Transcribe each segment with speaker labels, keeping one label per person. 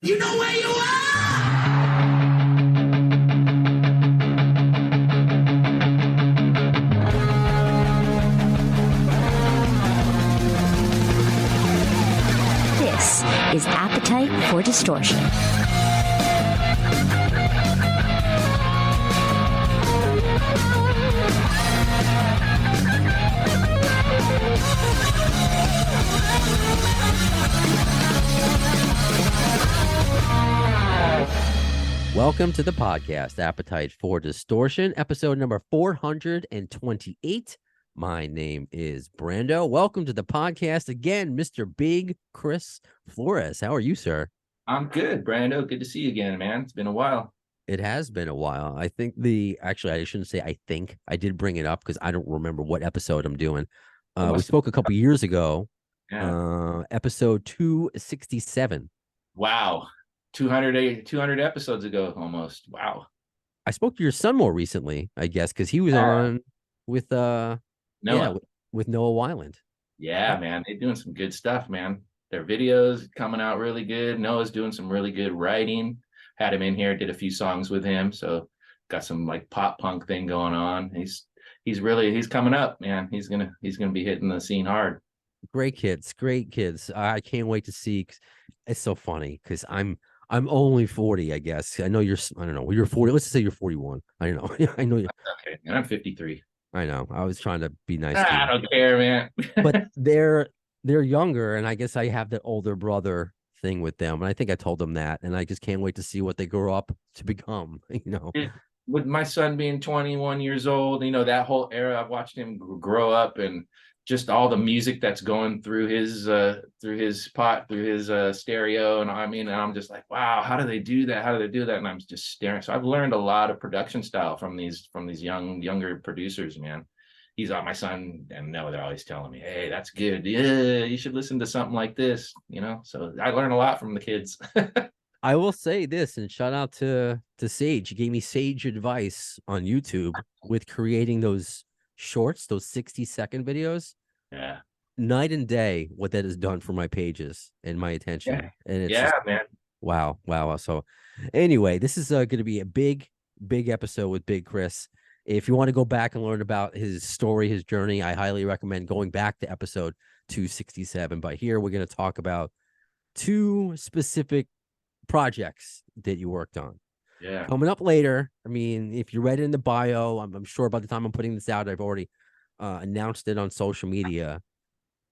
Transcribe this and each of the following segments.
Speaker 1: You know where you are!
Speaker 2: This is Appetite for Distortion.
Speaker 3: Welcome to the podcast, Appetite for Distortion, episode number 428. My name is Brando. Welcome to the podcast again, Mr. Big Chris Flores. How are you, sir?
Speaker 4: I'm good, Brando. Good to see you again, man. It's been a while.
Speaker 3: It has been a while. I think actually, I shouldn't say I think. I did bring it up because I don't remember what episode I'm doing. We spoke a couple years ago, episode 267.
Speaker 4: Wow. 200 episodes ago almost. Wow.
Speaker 3: I spoke to your son more recently, I guess, because he was on with
Speaker 4: Noah.
Speaker 3: With Noah Weiland.
Speaker 4: Yeah, man. They're doing some good stuff, man. Their videos coming out really good. Noah's doing some really good writing. Had him in here, did a few songs with him. So got some like pop punk thing going on. He's coming up, man. He's gonna be hitting the scene hard.
Speaker 3: Great kids. I can't wait to see. It's so funny because I'm only 40, I guess. I know I don't know. You're 40. Let's just say you're 41. I know. I know you.
Speaker 4: Okay, and I'm 53.
Speaker 3: I know. I was trying to be nice.
Speaker 4: I don't care, man.
Speaker 3: But they're younger, and I guess I have the older brother thing with them. And I think I told them that, and I just can't wait to see what they grow up to become.
Speaker 4: With my son being 21 years old, that whole era, I've watched him grow up, and just all the music that's going through his stereo. And I'm just like, wow, how do they do that? And I'm just staring. So I've learned a lot of production style from these younger producers, man. He's on my son, and no, they're always telling me, hey, that's good. Yeah, you should listen to something like this, So I learn a lot from the kids.
Speaker 3: I will say this, and shout out to Sage. He gave me sage advice on YouTube with creating those shorts, those 60-second videos.
Speaker 4: Yeah. Night
Speaker 3: and day what that has done for my pages and my attention.
Speaker 4: Yeah.
Speaker 3: And it's
Speaker 4: man.
Speaker 3: Wow. So anyway, this is going to be a big episode with Big Chris. If you want to go back and learn about his story, his journey, I highly recommend going back to episode 267. But here we're going to talk about two specific projects that you worked on.
Speaker 4: Yeah.
Speaker 3: Coming up later. I mean, if you read it in the bio, I'm sure by the time I'm putting this out, I've already announced it on social media.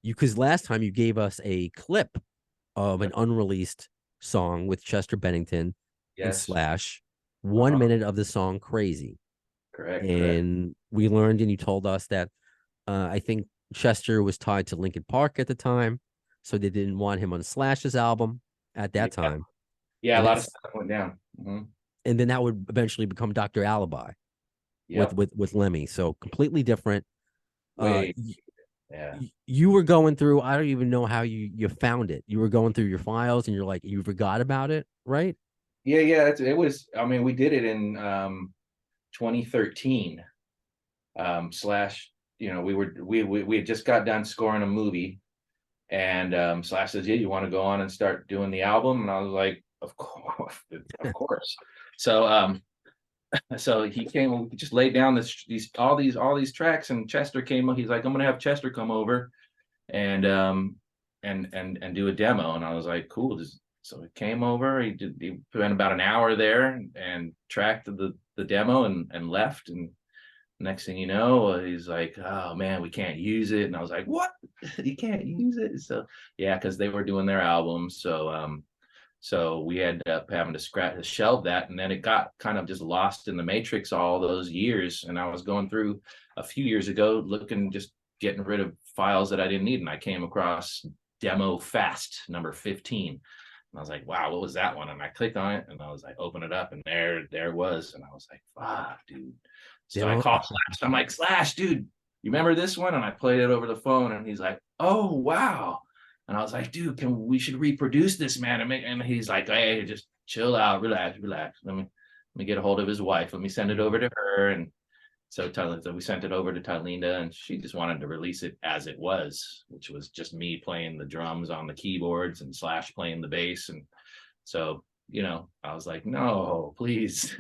Speaker 3: Because last time you gave us a clip of an unreleased song with Chester Bennington and Slash. 1 minute of the song Crazy.
Speaker 4: Correct.
Speaker 3: And we learned, and you told us that I think Chester was tied to Linkin Park at the time, so they didn't want him on Slash's album at that time.
Speaker 4: Yeah, a lot of stuff went down. Mm-hmm.
Speaker 3: And then that would eventually become Dr. Alibi with Lemmy. So completely different. You were going through, I don't even know how you found it. You were going through your files and you're like, you forgot about it, right?
Speaker 4: Yeah. It was, we did it in 2013. Slash, we had just got done scoring a movie, and Slash says, yeah, you want to go on and start doing the album? And I was like, of course. So he came, we just laid down all these tracks, and Chester came. He's like, I'm gonna have Chester come over and do a demo. And I was like, cool. So he came over. He spent about an hour there and tracked the demo and left. And next thing you know, he's like, oh man, we can't use it. And I was like, what? You can't use it? So yeah, because they were doing their album. So we ended up having to shelve that, and then it got kind of just lost in the matrix all those years. And I was going through a few years ago, just getting rid of files that I didn't need, and I came across Demo Fast number 15. And I was like, wow, what was that one? And I clicked on it, and I was like, open it up, and there it was. And I was like, fuck, dude. So I called Slash. I'm like, Slash, dude, you remember this one? And I played it over the phone, and he's like, oh, wow. And I was like, dude, we should reproduce this, man. And he's like, hey, just chill out, relax. Let me get a hold of his wife. Let me send it over to her. And so we sent it over to Talinda, and she just wanted to release it as it was, which was just me playing the drums on the keyboards and Slash playing the bass. And So, I was like, no, please.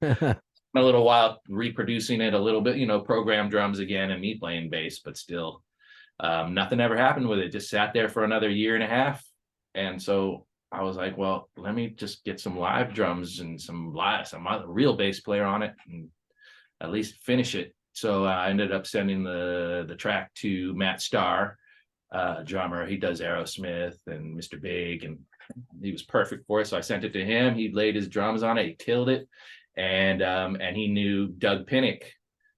Speaker 4: A little while reproducing it a little bit, program drums again and me playing bass, but still nothing ever happened with it. Just sat there for another year and a half. And so I was like, well, let me just get some live drums and some other real bass player on it and at least finish it. So I ended up sending the track to Matt Starr, drummer. He does Aerosmith and Mr. Big, and he was perfect for it. So I sent it to him. He laid his drums on it. He killed it. And he knew Doug Pinnick.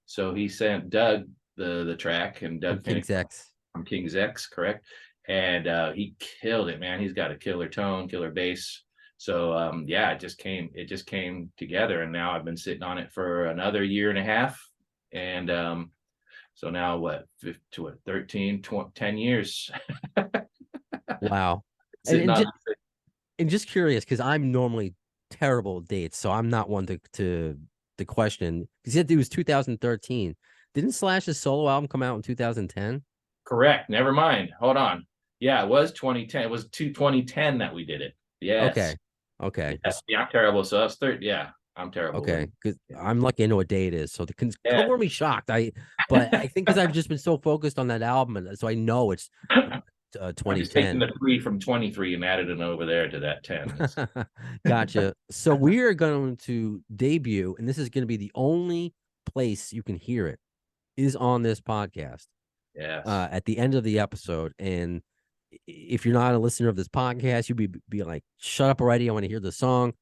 Speaker 4: So he sent Doug the track, and Doug Pinnick
Speaker 3: King's X.
Speaker 4: from King's X, correct? And he killed it, man. He's got a killer tone, killer bass. So it just came together, and now I've been sitting on it for another year and a half. And so now 13, 10 years.
Speaker 3: Wow. And just curious, because I'm normally terrible at dates, so I'm not one to question. Because he said it was 2013. Didn't Slash's solo album come out in 2010?
Speaker 4: Correct. Never mind. Hold on. Yeah, it was 2010. It was 2010 that we did it. Yes.
Speaker 3: Okay.
Speaker 4: Yes. Yeah, I'm terrible. So that's third. Yeah, I'm terrible.
Speaker 3: Okay, because I'm lucky I know what day it is. So color me shocked. But I think because I've just been so focused on that album, and so I know it's 2010.
Speaker 4: I'm just taking the 3 from 23 and added it over there to that 10.
Speaker 3: Gotcha. So we are going to debut, and this is going to be the only place you can hear it, is on this podcast.
Speaker 4: Yes.
Speaker 3: At the end of the episode. And if you're not a listener of this podcast, you'd be like, shut up already. I want to hear the song.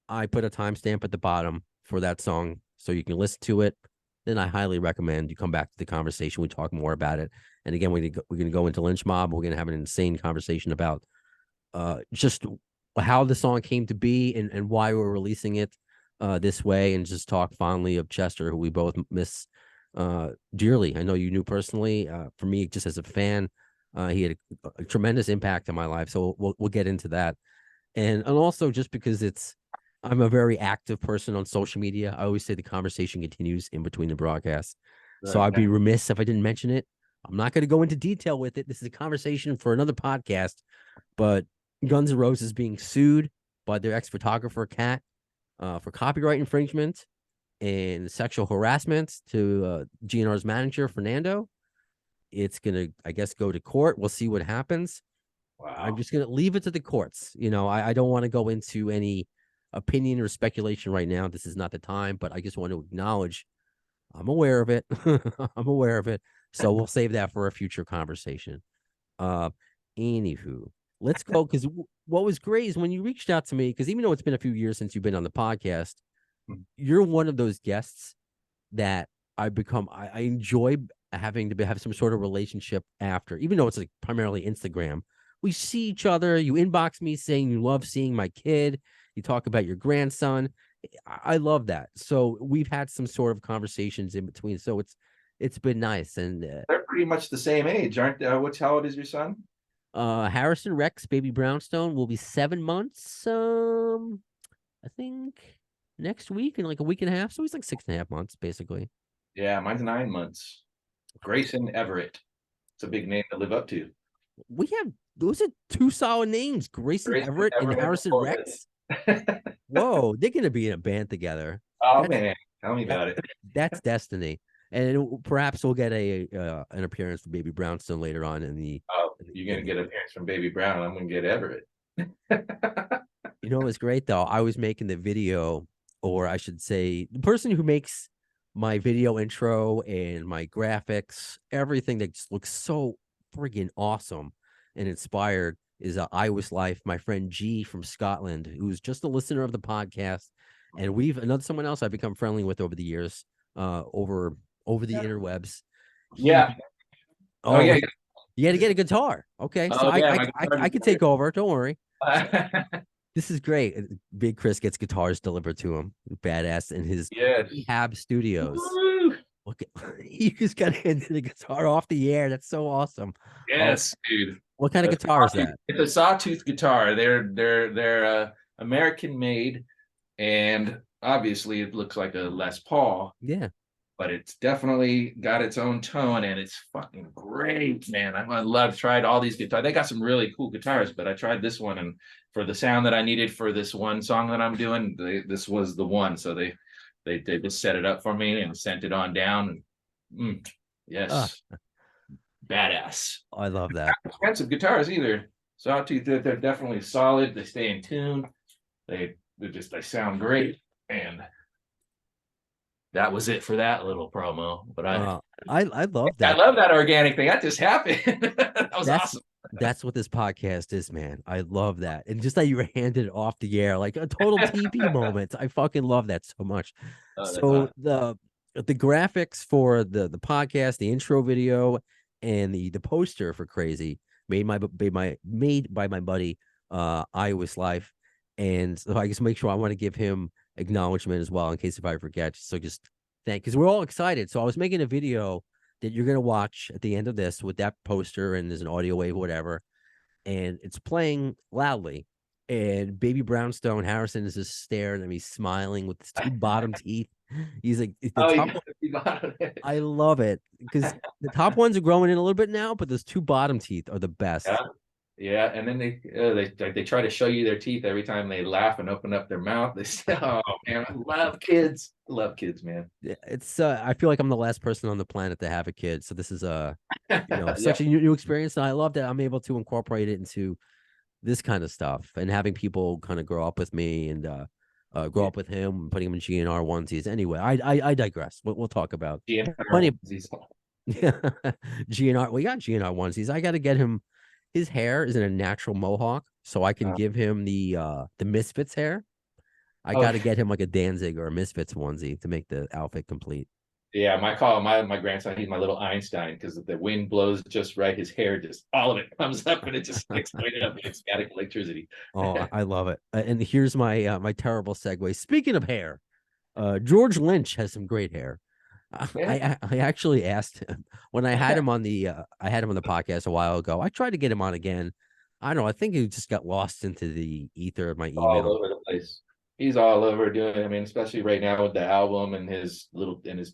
Speaker 3: I put a timestamp at the bottom for that song so you can listen to it. Then I highly recommend you come back to the conversation. We talk more about it. And again, we're going to go into Lynch Mob. We're going to have an insane conversation about just how the song came to be and why we're releasing it this way, and just talk fondly of Chester, who we both miss dearly. I know you knew personally. For me, just as a fan, he had a tremendous impact on my life. So we'll get into that. And also just because I'm a very active person on social media. I always say the conversation continues in between the broadcasts. Right. So I'd be remiss if I didn't mention it. I'm not going to go into detail with it. This is a conversation for another podcast, but Guns N' Roses being sued by their ex-photographer, Kat, for copyright infringement and sexual harassment to GNR's manager, Fernando. It's going to, I guess, go to court. We'll see what happens. Wow. I'm just going to leave it to the courts. I don't want to go into any opinion or speculation right now. This is not the time, but I just want to acknowledge I'm aware of it. I'm aware of it. So we'll save that for a future conversation. Anywho, let's go. Because what was great is when you reached out to me, because even though it's been a few years since you've been on the podcast, you're one of those guests that I enjoy having to have some sort of relationship after, even though it's like primarily Instagram. We see each other. You inbox me saying you love seeing my kid. You talk about your grandson. I love that. So we've had some sort of conversations in between. So it's been nice. And
Speaker 4: they're pretty much the same age, aren't they? How old is your son?
Speaker 3: Harrison Rex, baby Brownstone, will be 7 months. I think next week, in like a week and a half. So he's like 6.5 months, basically.
Speaker 4: Yeah, mine's 9 months. Grayson Everett. It's a big name to live up to.
Speaker 3: Those are two solid names, Grayson Everett and Harrison Rex. Whoa, they're gonna be in a band together.
Speaker 4: Oh man, tell me about it.
Speaker 3: That's destiny. And perhaps we'll get an appearance from Baby Brownstone later on in the.
Speaker 4: Oh, you're gonna get an appearance from Baby Brown. I'm gonna get Everett.
Speaker 3: It's great though. I was making the video, or I should say, the person who makes my video intro and my graphics, everything that just looks so friggin' awesome and inspired, is I Was Life, my friend G from Scotland, who's just a listener of the podcast. And someone else I've become friendly with over the years, over the interwebs.
Speaker 4: Yeah.
Speaker 3: You got to get a guitar. Okay. So I can take over. Don't worry. This is great. Big Chris gets guitars delivered to him. Badass in his rehab studios. Okay. You just got to hand the guitar off the air. That's so awesome.
Speaker 4: Yes, dude.
Speaker 3: What kind of guitar is that?
Speaker 4: It's a sawtooth guitar. They're American made, and obviously it looks like a Les Paul.
Speaker 3: Yeah.
Speaker 4: but it's definitely got its own tone, and it's fucking great, man. Tried all these guitars. They got some really cool guitars, but I tried this one, and for the sound that I needed for this one song that I'm doing, this was the one. So they just set it up for me and sent it on down. Yes, badass.
Speaker 3: I love that.
Speaker 4: Not expensive guitars either. Sawtooth, they're definitely solid. They stay in tune. They sound great, and that was it for that little promo. But I
Speaker 3: love
Speaker 4: I
Speaker 3: that.
Speaker 4: love that organic thing. That just happened. That was awesome.
Speaker 3: That's what this podcast is, man. I love that. And just that you were handed off the air, like a total TV moment. I fucking love that so much. So awesome. The graphics for the podcast, the intro video, and the poster for Crazy made by my buddy Iowa's Life. And so I just make sure I want to give him acknowledgement as well in case if I forget. So just because we're all excited. So I was making a video that you're gonna watch at the end of this with that poster, and there's an audio wave, whatever, and it's playing loudly. And Baby Brownstone Harrison is just staring at me, smiling with his two bottom teeth. He's like, I love it because the top ones are growing in a little bit now, but those two bottom teeth are the best.
Speaker 4: Yeah, and then they try to show you their teeth every time they laugh and open up their mouth. They say, "Oh man, I love kids. Love kids, man."
Speaker 3: It's I feel like I'm the last person on the planet to have a kid, so this is such a new experience, and I love that I'm able to incorporate it into this kind of stuff and having people kind of grow up with me and grow up with him, putting him in GNR onesies. Anyway, I digress. We'll talk about plenty of GNR. We got GNR onesies. I got to get him. His hair is in a natural mohawk, so I can give him the Misfits hair. I got to get him like a Danzig or a Misfits onesie to make the outfit complete.
Speaker 4: Yeah, my grandson, he's my little Einstein, because if the wind blows just right, his hair just all of it comes up and it just sticks right up like static electricity.
Speaker 3: Oh, I love it. And here's my my terrible segue. Speaking of hair, George Lynch has some great hair. I actually asked him when I had him on the podcast a while ago. I tried to get him on again. I don't know. I think he just got lost into the ether of my email.
Speaker 4: All over the place. He's all over doing. I mean, especially right now with the album and his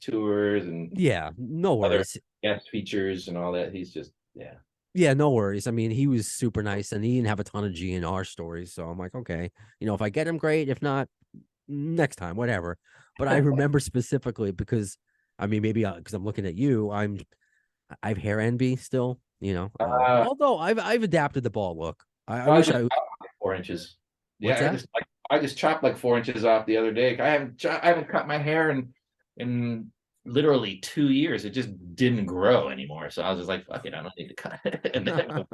Speaker 4: tours and
Speaker 3: no worries.
Speaker 4: Guest features and all that. He's just
Speaker 3: no worries. I mean, he was super nice and he didn't have a ton of GNR stories. So I'm like, okay, if I get him, great. If not, next time, whatever. But I remember specifically because. I mean, maybe because I'm looking at you, I have hair envy still, although I've adapted the ball look. I wish I
Speaker 4: 4 inches.
Speaker 3: What's that?
Speaker 4: I just chopped like 4 inches off the other day. I haven't cut my hair in literally 2 years. It just didn't grow anymore. So I was just like, fuck it, I don't need to cut it. And then,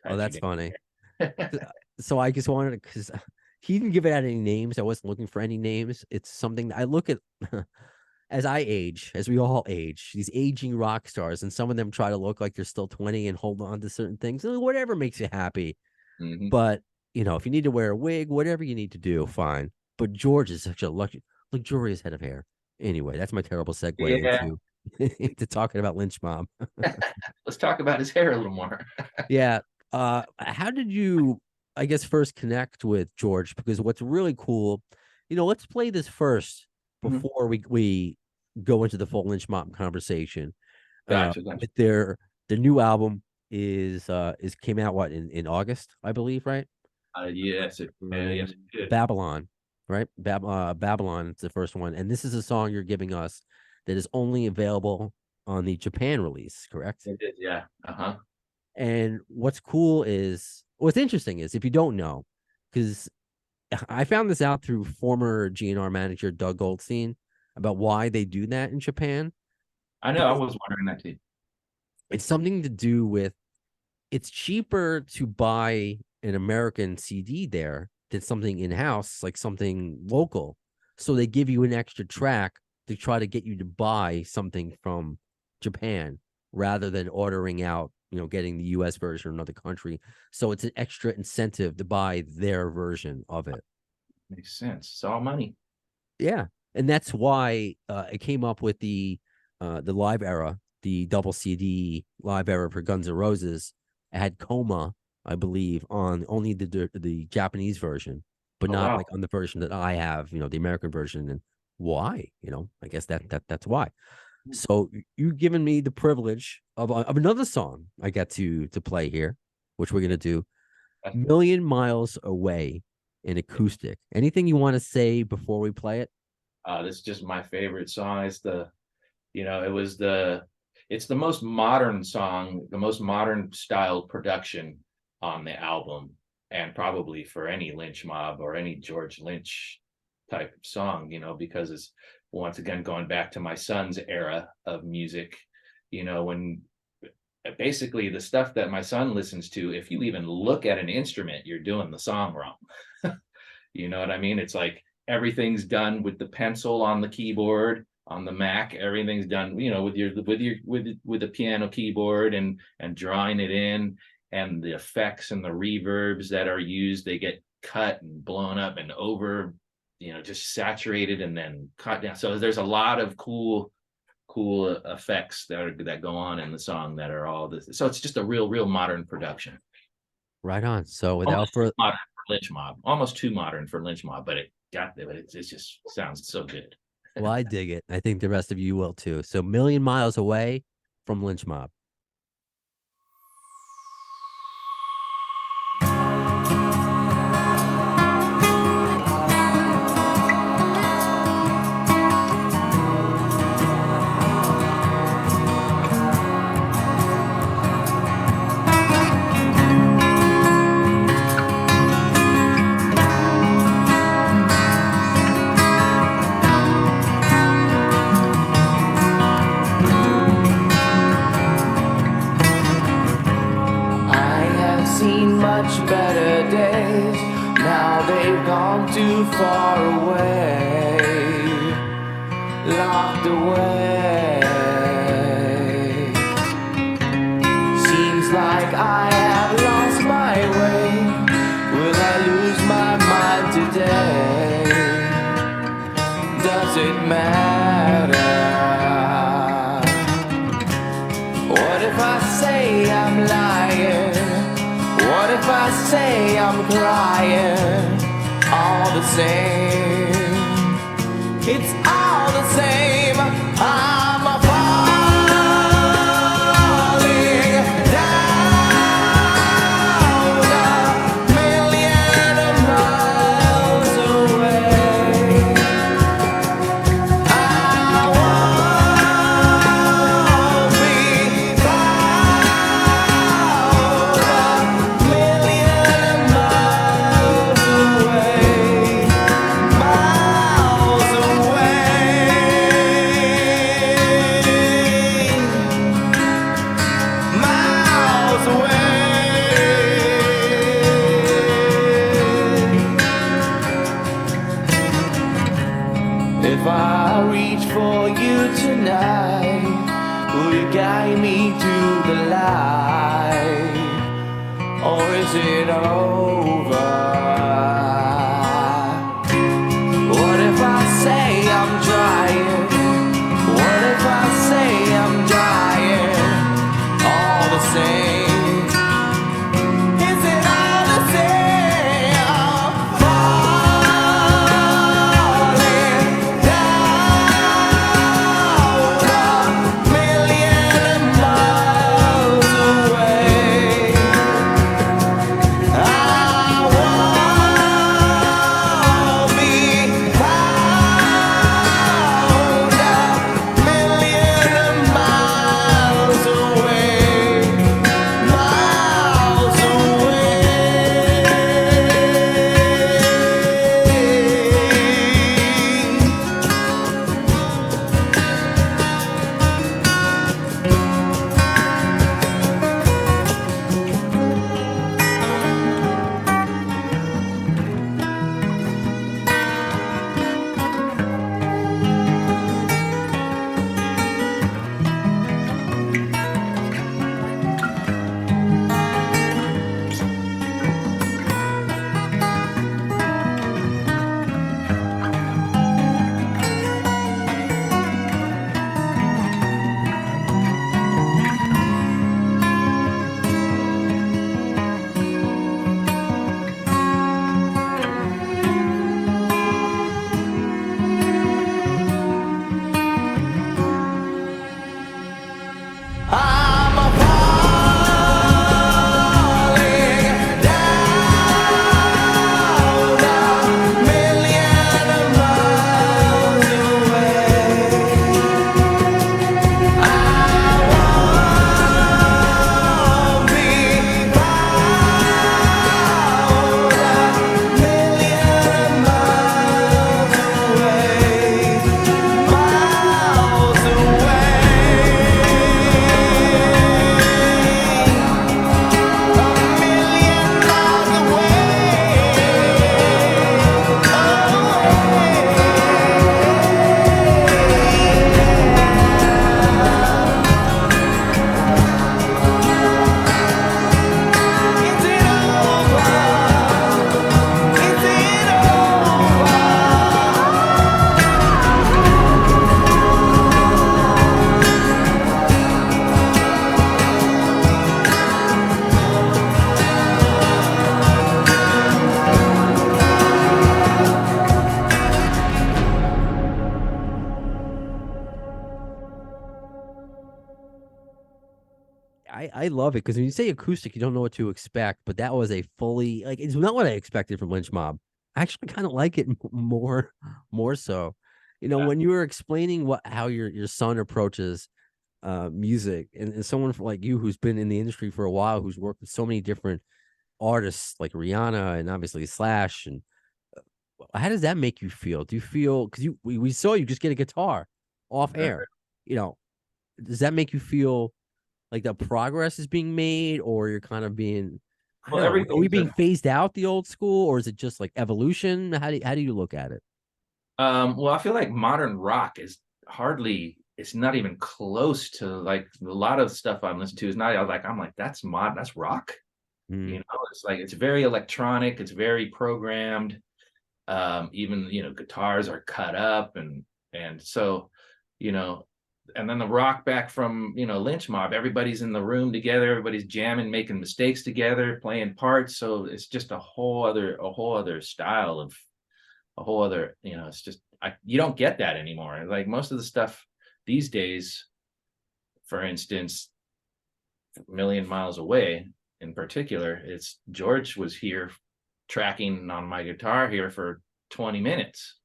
Speaker 3: that's funny. So I just wanted to, because he didn't give it out any names. I wasn't looking for any names. It's something that I look at as I age, as we all age, these aging rock stars, and some of them try to look like they're still 20 and hold on to certain things, whatever makes you happy. Mm-hmm. But, if you need to wear a wig, whatever you need to do, fine. But George is such a luxurious head of hair. Anyway, that's my terrible segue into talking about Lynch Mob.
Speaker 4: Let's talk about his hair a little more.
Speaker 3: Yeah. How did you, I guess, first connect with George? Because what's really cool, let's play this first before we go into the full Lynch Mob conversation.
Speaker 4: Gotcha.
Speaker 3: With the new album is came out in August, I believe, right?
Speaker 4: Yes, it did.
Speaker 3: Babylon, right? Babylon, it's the first one, and this is a song you're giving us that is only available on the Japan release, correct?
Speaker 4: It is, yeah.
Speaker 3: And what's interesting is, if you don't know, because I found this out through former GNR manager Doug Goldstein about why they do that in Japan.
Speaker 4: I know, I was wondering that too.
Speaker 3: It's something to do with, it's cheaper to buy an American CD there than something in-house, like something local. So they give you an extra track to try to get you to buy something from Japan rather than ordering out, getting the US version in another country. So it's an extra incentive to buy their version of it.
Speaker 4: Makes sense. It's all money.
Speaker 3: Yeah. And that's why it came up with the live era, the double CD live era for Guns N' Roses. It had Coma, I believe, on only the Japanese version, but not like on the version that I have, the American version, and why? I guess that's why. So you've given me the privilege of another song I got to play here, which we're gonna do, "Million Miles Away" in acoustic. Anything you want to say before we play it?
Speaker 4: This is just my favorite song. It's it's the most modern song, the most modern style production on the album, and probably for any Lynch Mob or any George Lynch type of song, because it's once again going back to my son's era of music, when basically the stuff that my son listens to, if you even look at an instrument, you're doing the song wrong. You know what I mean? It's like everything's done with the pencil on the keyboard on the Mac. Everything's done, with the piano keyboard and drawing it in, and the effects and the reverbs that are used, they get cut and blown up and over, just saturated and then cut down. So there's a lot of cool effects that go on in the song that are all this. So it's just a real modern production.
Speaker 3: Right on. So without further
Speaker 4: modern for Lynch Mob, almost too modern for Lynch Mob, but it just sounds so good.
Speaker 3: Well, I dig it. I think the rest of you will too. So "Million Miles Away" from Lynch Mob.
Speaker 5: Much better days, now they've gone too far away, locked away. Seems like I have lost my way. Will I lose my mind today? Does it matter? What if I say I'm lying? What if I say I'm crying? All the same, it's all the same. I'm a falling down a million miles away. I won't be if I reach for you tonight, will you guide me to the light? Or is it over? What if I say I'm trying? What if I say I'm trying? All the same. Is it all the same? Falling down a million miles away. I won't
Speaker 3: I love it because when you say acoustic, you don't know what to expect, but that was a fully like it's not what I expected from Lynch Mob. I actually kind of like it more so. You know, when you were explaining how your son approaches music and someone like you who's been in the industry for a while, who's worked with so many different artists like Rihanna and obviously Slash, and how does that make you feel? Do you feel because we saw you just get a guitar off air, you know, does that make you feel like the progress is being made, or you're kind of being, I
Speaker 4: Well,
Speaker 3: don't know, are we
Speaker 4: everything's
Speaker 3: being phased out the old school, or is it just like evolution? How do you look at it?
Speaker 4: well, I feel like modern rock is hardly, it's not even close to like a lot of stuff I'm listening to is not I'm like, that's rock.
Speaker 3: Mm,
Speaker 4: You know, it's like it's very electronic, it's very programmed. Even guitars are cut up and so, you know, and then the rock back from Lynch Mob, everybody's in the room together, everybody's jamming, making mistakes together, playing parts. So it's just a whole other style of a whole other, it's just you don't get that anymore. Like most of the stuff these days, for instance, A Million Miles Away in particular, it's George was here tracking on my guitar here for 20 minutes.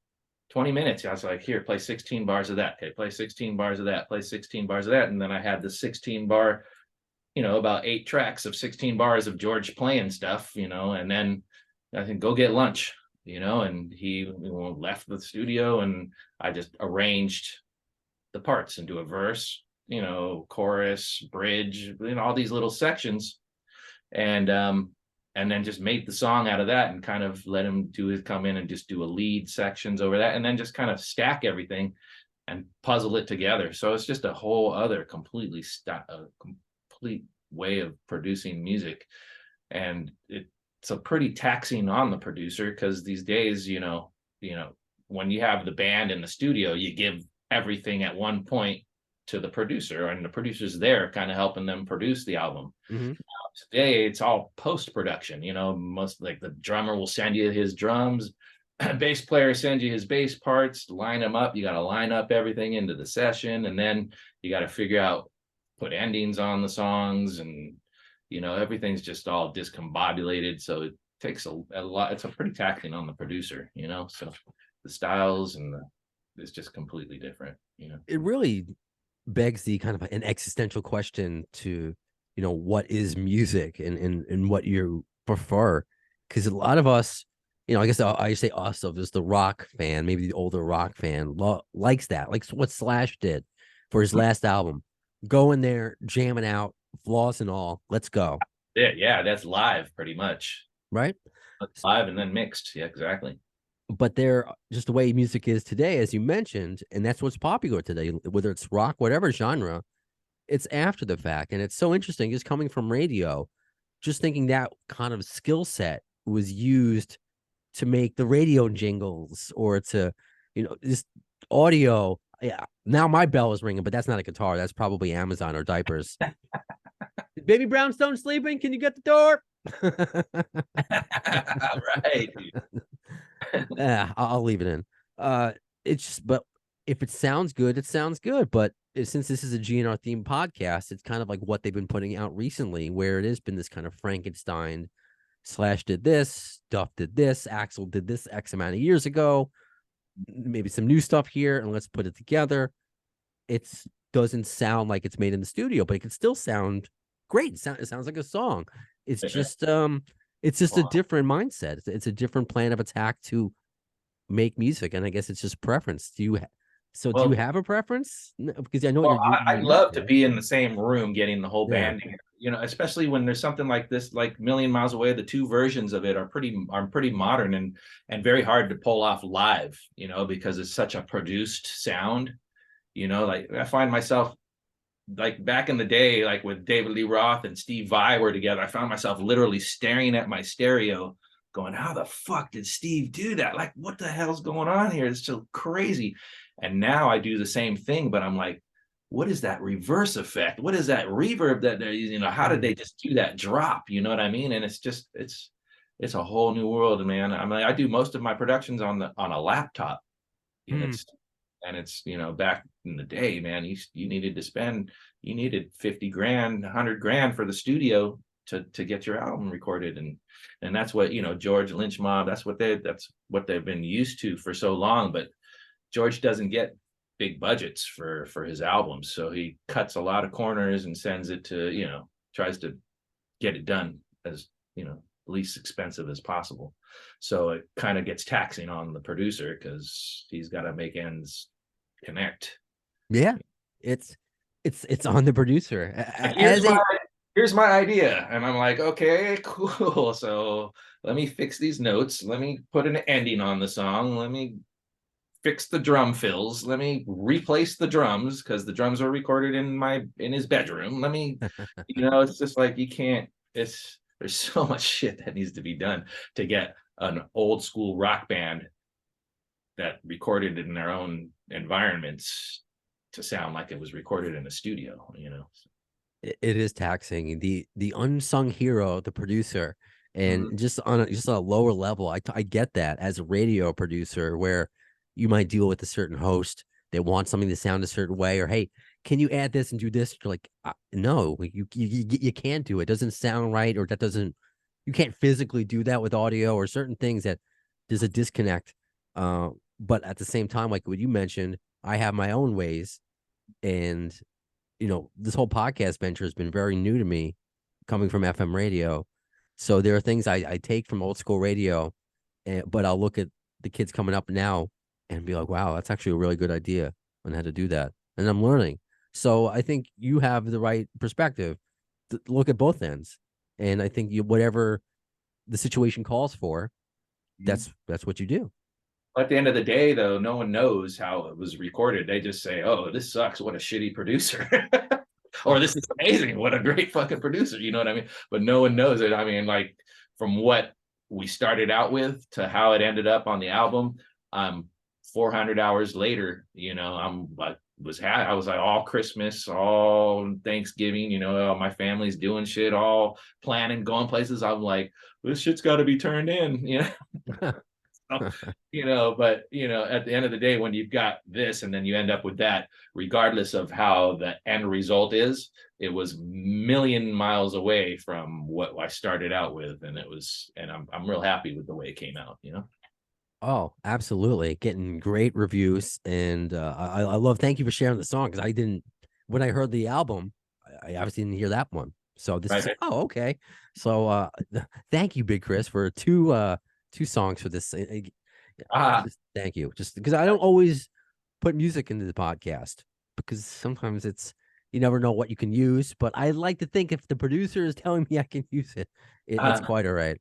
Speaker 4: 20 minutes. I was like, here, play 16 bars of that. Okay, play 16 bars of that, play 16 bars of that. And then I had the 16 bar, about 8 tracks of 16 bars of George playing stuff, and then I think go get lunch, and he left the studio and I just arranged the parts into a verse, chorus, bridge, all these little sections. And then just made the song out of that and kind of let him come in and just do a lead sections over that and then just kind of stack everything and puzzle it together. So it's just a whole other complete way of producing music. And it's a pretty taxing on the producer because these days, when you have the band in the studio, you give everything at one point to the producer and the producer's there kind of helping them produce the album.
Speaker 3: mm-hmm.
Speaker 4: Today it's all post-production, most like the drummer will send you his drums, bass player sends you his bass parts, line them up. You got to line up everything into the session, and then you got to figure out, put endings on the songs, and everything's just all discombobulated. So it takes a lot. It's a pretty taxing on the producer, so the styles it's just completely different.
Speaker 3: It really begs the kind of an existential question to what is music and what you prefer, because a lot of us, I guess I say us, of just the rock fan, maybe the older rock fan likes that, like what Slash did for his last album, go in there jamming out, flaws and all, let's go.
Speaker 4: Yeah, that's live pretty much,
Speaker 3: right?
Speaker 4: That's live and then mixed. Yeah, exactly.
Speaker 3: But they're just the way music is today, as you mentioned, and that's what's popular today, whether it's rock, whatever genre, it's after the fact. And it's so interesting just coming from radio, just thinking that kind of skill set was used to make the radio jingles or to, just audio. Yeah. Now my bell is ringing, but that's not a guitar. That's probably Amazon or diapers. Is Baby Brownstone sleeping? Can you get the door?
Speaker 4: Right.
Speaker 3: Yeah, I'll leave it in. It's just, but if it sounds good, it sounds good. But since this is a GNR themed podcast, it's kind of like what they've been putting out recently, where it has been this kind of Frankenstein. Slash did this, Duff did this, Axl did this X amount of years ago. Maybe some new stuff here, and let's put it together. It doesn't sound like it's made in the studio, but it can still sound great. It sounds like a song. It's just a different mindset. It's a different plan of attack to make music, and I guess it's just preference. Do you have a preference? Because I know
Speaker 4: I'd love to be in the same room getting the whole band together, especially when there's something like this, like Million Miles Away. The 2 versions of it are pretty modern and very hard to pull off live, because it's such a produced sound. Like I find myself, like back in the day, like with David Lee Roth and Steve Vai were together, I found myself literally staring at my stereo going, how the fuck did Steve do that? Like, what the hell's going on here? It's so crazy. And now I do the same thing, but I'm like, what is that reverse effect? What is that reverb that they're using? How did they just do that drop? You know what I mean? And it's a whole new world, man. I mean, I do most of my productions on a laptop. It's back in the day, man, you needed to spend you needed 50 grand, 100 grand for the studio to get your album recorded. And that's what, George Lynch Mob, that's what they've been used to for so long. But George doesn't get big budgets for his albums, so he cuts a lot of corners and sends it to, tries to get it done as, least expensive as possible. So it kind of gets taxing on the producer because he's got to make ends connect.
Speaker 3: Yeah, it's on the producer.
Speaker 4: Here's my idea, and I'm like, okay, cool. So let me fix these notes. Let me put an ending on the song. Let me fix the drum fills. Let me replace the drums because the drums are recorded in his bedroom. Let me, it's just like you can't. There's so much shit that needs to be done to get an old school rock band that recorded in their own environments to sound like it was recorded in a studio.
Speaker 3: It is taxing. The unsung hero, the producer, and just on a lower level, I get that as a radio producer, where you might deal with a certain host. They want something to sound a certain way, or hey, can you add this and do this? You're like, no, you can't do it. It doesn't sound right, or you can't physically do that with audio, or certain things that there's a disconnect. But at the same time, like what you mentioned, I have my own ways, and this whole podcast venture has been very new to me, coming from FM radio. So there are things I take from old school radio, but I'll look at the kids coming up now and be like, wow, that's actually a really good idea on how to do that. And I'm learning. So I think you have the right perspective to look at both ends. And I think whatever the situation calls for, that's what you do.
Speaker 4: At the end of the day, though, no one knows how it was recorded. They just say, oh, this sucks. What a shitty producer. Or this is amazing. What a great fucking producer. You know what I mean? But no one knows it. I mean, like, from what we started out with to how it ended up on the album, 400 hours later, I was like all Christmas, all Thanksgiving, my family's doing shit, all planning, going places. I'm like, this shit's got to be turned in, But at the end of the day, when you've got this and then you end up with that, regardless of how the end result is, it was a million miles away from what I started out with. And I'm real happy with the way it came out,
Speaker 3: Oh, absolutely. Getting great reviews. And I love, thank you for sharing the song, because when I heard the album, I obviously didn't hear that one. So this is, okay. So thank you, Big Chris, for two songs for this. Thank you. Just because I don't always put music into the podcast, because sometimes you never know what you can use. But I like to think if the producer is telling me I can use it, it's quite all right.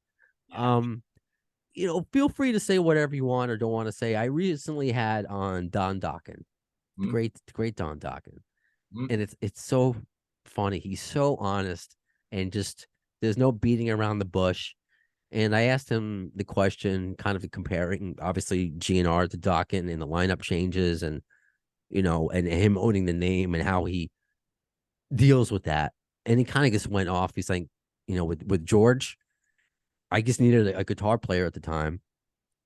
Speaker 3: Feel free to say whatever you want or don't want to say. I recently had on Don Dokken, the great Don Dokken, and it's so funny. He's so honest, and just there's no beating around the bush. And I asked him the question, kind of comparing, obviously, GNR to Dokken and the lineup changes, and and him owning the name and how he deals with that. And he kind of just went off. He's like, with George, I just needed a guitar player at the time,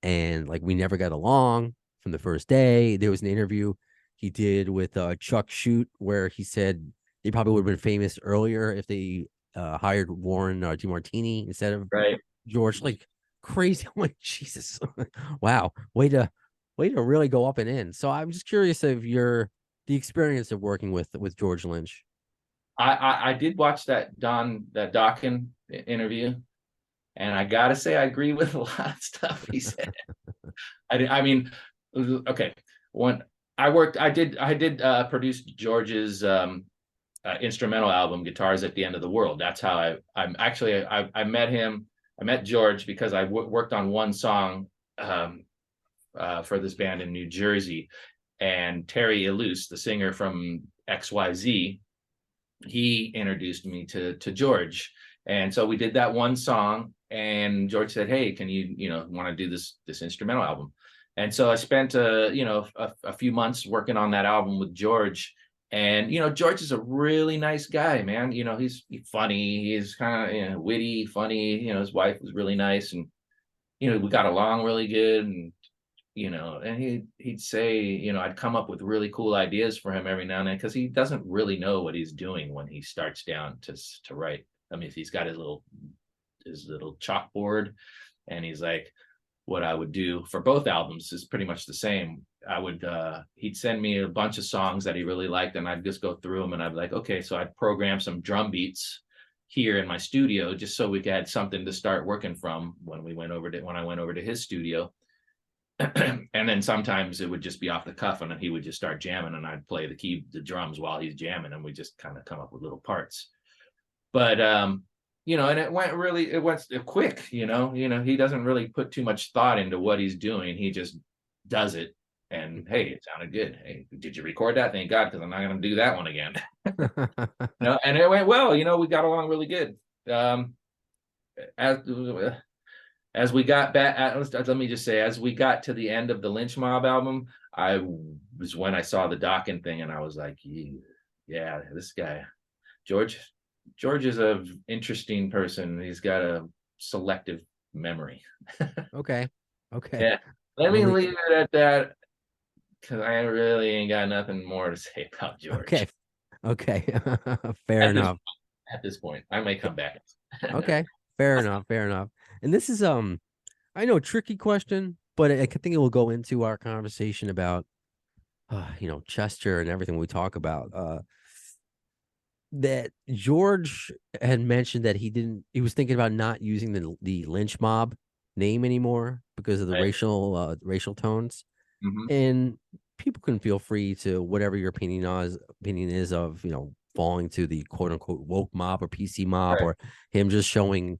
Speaker 3: and like we never got along from the first day. There was an interview he did with Chuck Shute where he said he probably would have been famous earlier if they hired Warren DeMartini instead of George. Like crazy. I'm like, Jesus, wow, way to really go up and in. So I'm just curious of the experience of working with George Lynch.
Speaker 4: I did watch that Dokken interview. And I gotta say, I agree with a lot of stuff he said. I mean, okay. When I did produce George's instrumental album, Guitars at the End of the World. That's how I met him. I met George because I worked on one song for this band in New Jersey, and Terry Illouz, the singer from XYZ, he introduced me to George. And so we did that one song, and George said, hey, can you want to do this instrumental album? And so I spent a few months working on that album with George. And George is a really nice guy, man. He's funny, he's kind of witty, funny. His wife was really nice, and we got along really good. And and he'd say, I'd come up with really cool ideas for him every now and then, because he doesn't really know what he's doing when he starts down to write. I mean, if he's got his little chalkboard, and he's like, what I would do for both albums is pretty much the same. He'd send me a bunch of songs that he really liked, and I'd just go through them, and I'd be like, okay, so I'd program some drum beats here in my studio, just so we had something to start working from when I went over to his studio. And then sometimes it would just be off the cuff, and then he would just start jamming, and I'd play the drums while he's jamming, and we just kind of come up with little parts. But and it went quick. He doesn't really put too much thought into what he's doing. He just does it, and hey, it sounded good. Hey, did you record that? Thank God, because I'm not going to do that one again. And it went well. We got along really good. As we got back, let me just say, as we got to the end of the Lynch Mob album, was when I saw the Dokken thing, and I was like, yeah, this guy, George is a interesting person. He's got a selective memory.
Speaker 3: Okay.
Speaker 4: Yeah. Let me leave it at that, because I really ain't got nothing more to say about George.
Speaker 3: Okay. Fair enough.
Speaker 4: At this point, I may come back.
Speaker 3: Okay. Fair enough. And this is I know a tricky question, but I think it will go into our conversation about Chester and everything we talk about. That George had mentioned that he was thinking about not using the Lynch Mob name anymore because of the racial tones.
Speaker 4: Mm-hmm.
Speaker 3: And people can feel free to whatever your opinion is of falling to the quote unquote woke mob or PC mob,
Speaker 4: Right.
Speaker 3: or him just showing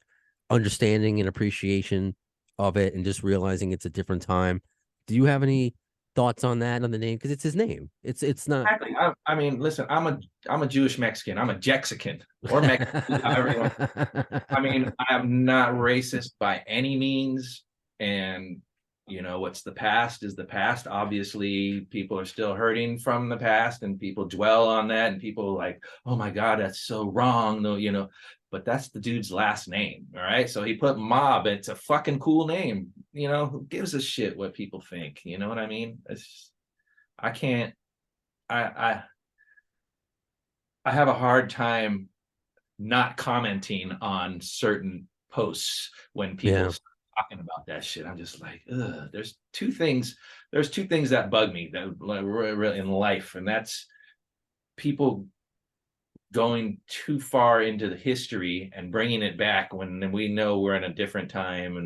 Speaker 3: understanding and appreciation of it and just realizing it's a different time. Do you have any thoughts on that, on the name? Because it's his name. It's not
Speaker 4: Exactly. I mean, listen, I'm a Jewish Mexican. I'm a Jexican or Mexican. I mean, I'm not racist by any means. And what's the past is the past. Obviously, people are still hurting from the past, and people dwell on that, and people like, oh my God, that's so wrong, though, but that's the dude's last name. All right. So he put Mob. It's a fucking cool name. Who gives a shit what people think? You know what I mean? I can't. I have a hard time not commenting on certain posts when people start talking about that shit. I'm just like, ugh. There's two things that bug me that really in life, and that's people going too far into the history and bringing it back when we know we're in a different time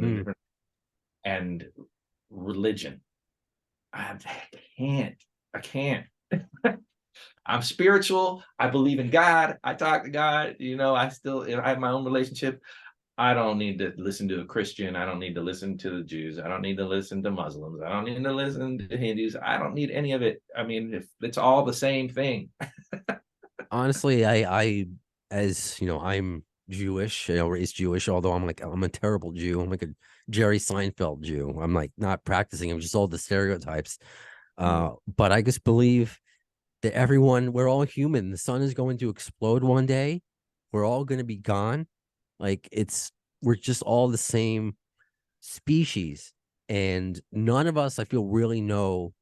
Speaker 4: and religion. I can't. I'm spiritual. I believe in God. I talk to God. I have my own relationship. I don't need to listen to a Christian. I don't need to listen to the Jews. I don't need to listen to Muslims. I don't need to listen to Hindus. I don't need any of it. I mean, if it's all the same thing.
Speaker 3: Honestly, I as I'm Jewish, raised Jewish, although I'm a terrible Jew. I'm like a Jerry Seinfeld Jew. I'm like not practicing. I'm just all the stereotypes. But I just believe that we're all human. The sun is going to explode one day. We're all going to be gone. Like we're just all the same species, and none of us, I feel, really know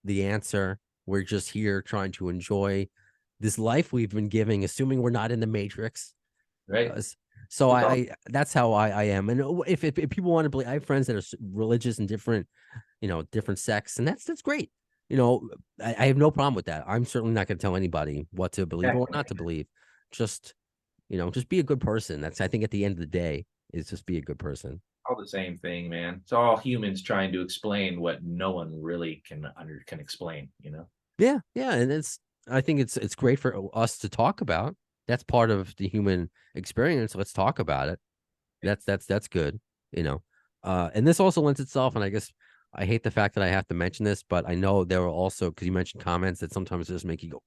Speaker 3: the answer. We're just here trying to enjoy this life we've been giving, assuming we're not in the Matrix.
Speaker 4: Right.
Speaker 3: So that's how I am. And if people want to believe, I have friends that are religious and different sects, and that's great. I have no problem with that. I'm certainly not going to tell anybody what to believe or not to believe. Just be a good person. That's, I think, at the end of the day, is just be a good person.
Speaker 4: All the same thing, man. It's all humans trying to explain what no one really can explain.
Speaker 3: Yeah, and I think it's great for us to talk about. That's part of the human experience. Let's talk about it. That's good. And this also lends itself, and I guess I hate the fact that I have to mention this, but I know there are also, because you mentioned comments that sometimes just make you go,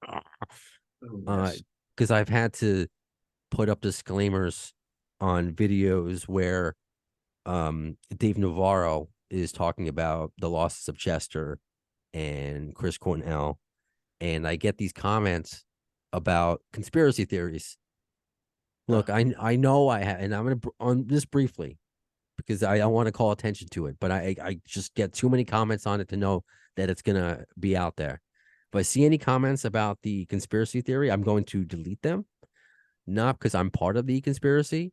Speaker 3: because I've had to put up disclaimers on videos where Dave Navarro is talking about the losses of Chester and Chris Cornell, and I get these comments about conspiracy theories. Look, I know I have, and I'm going to on this briefly. because I don't want to call attention to it, but I just get too many comments on it to know that it's gonna be out there. If I see any comments about the conspiracy theory, I'm going to delete them. Not because I'm part of the conspiracy,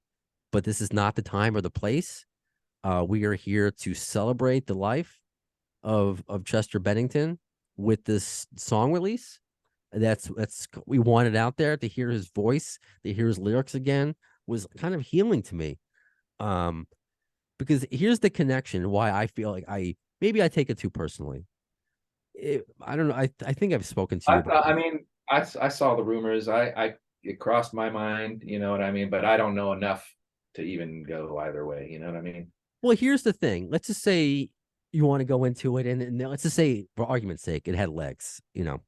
Speaker 3: but this is not the time or the place. We are here to celebrate the life of Chester Bennington with this song release. That's we wanted out there to hear his voice, to hear his lyrics again was kind of healing to me. Because here's the connection why I feel like maybe I take it too personally. I don't know. I think I've spoken to you about
Speaker 4: I mean, I saw the rumors. It crossed my mind, you know what I mean? But I don't know enough to even go either way. You know what I mean?
Speaker 3: Well, here's the thing. Let's just say you want to go into it, and let's just say, for argument's sake, it had legs. You know,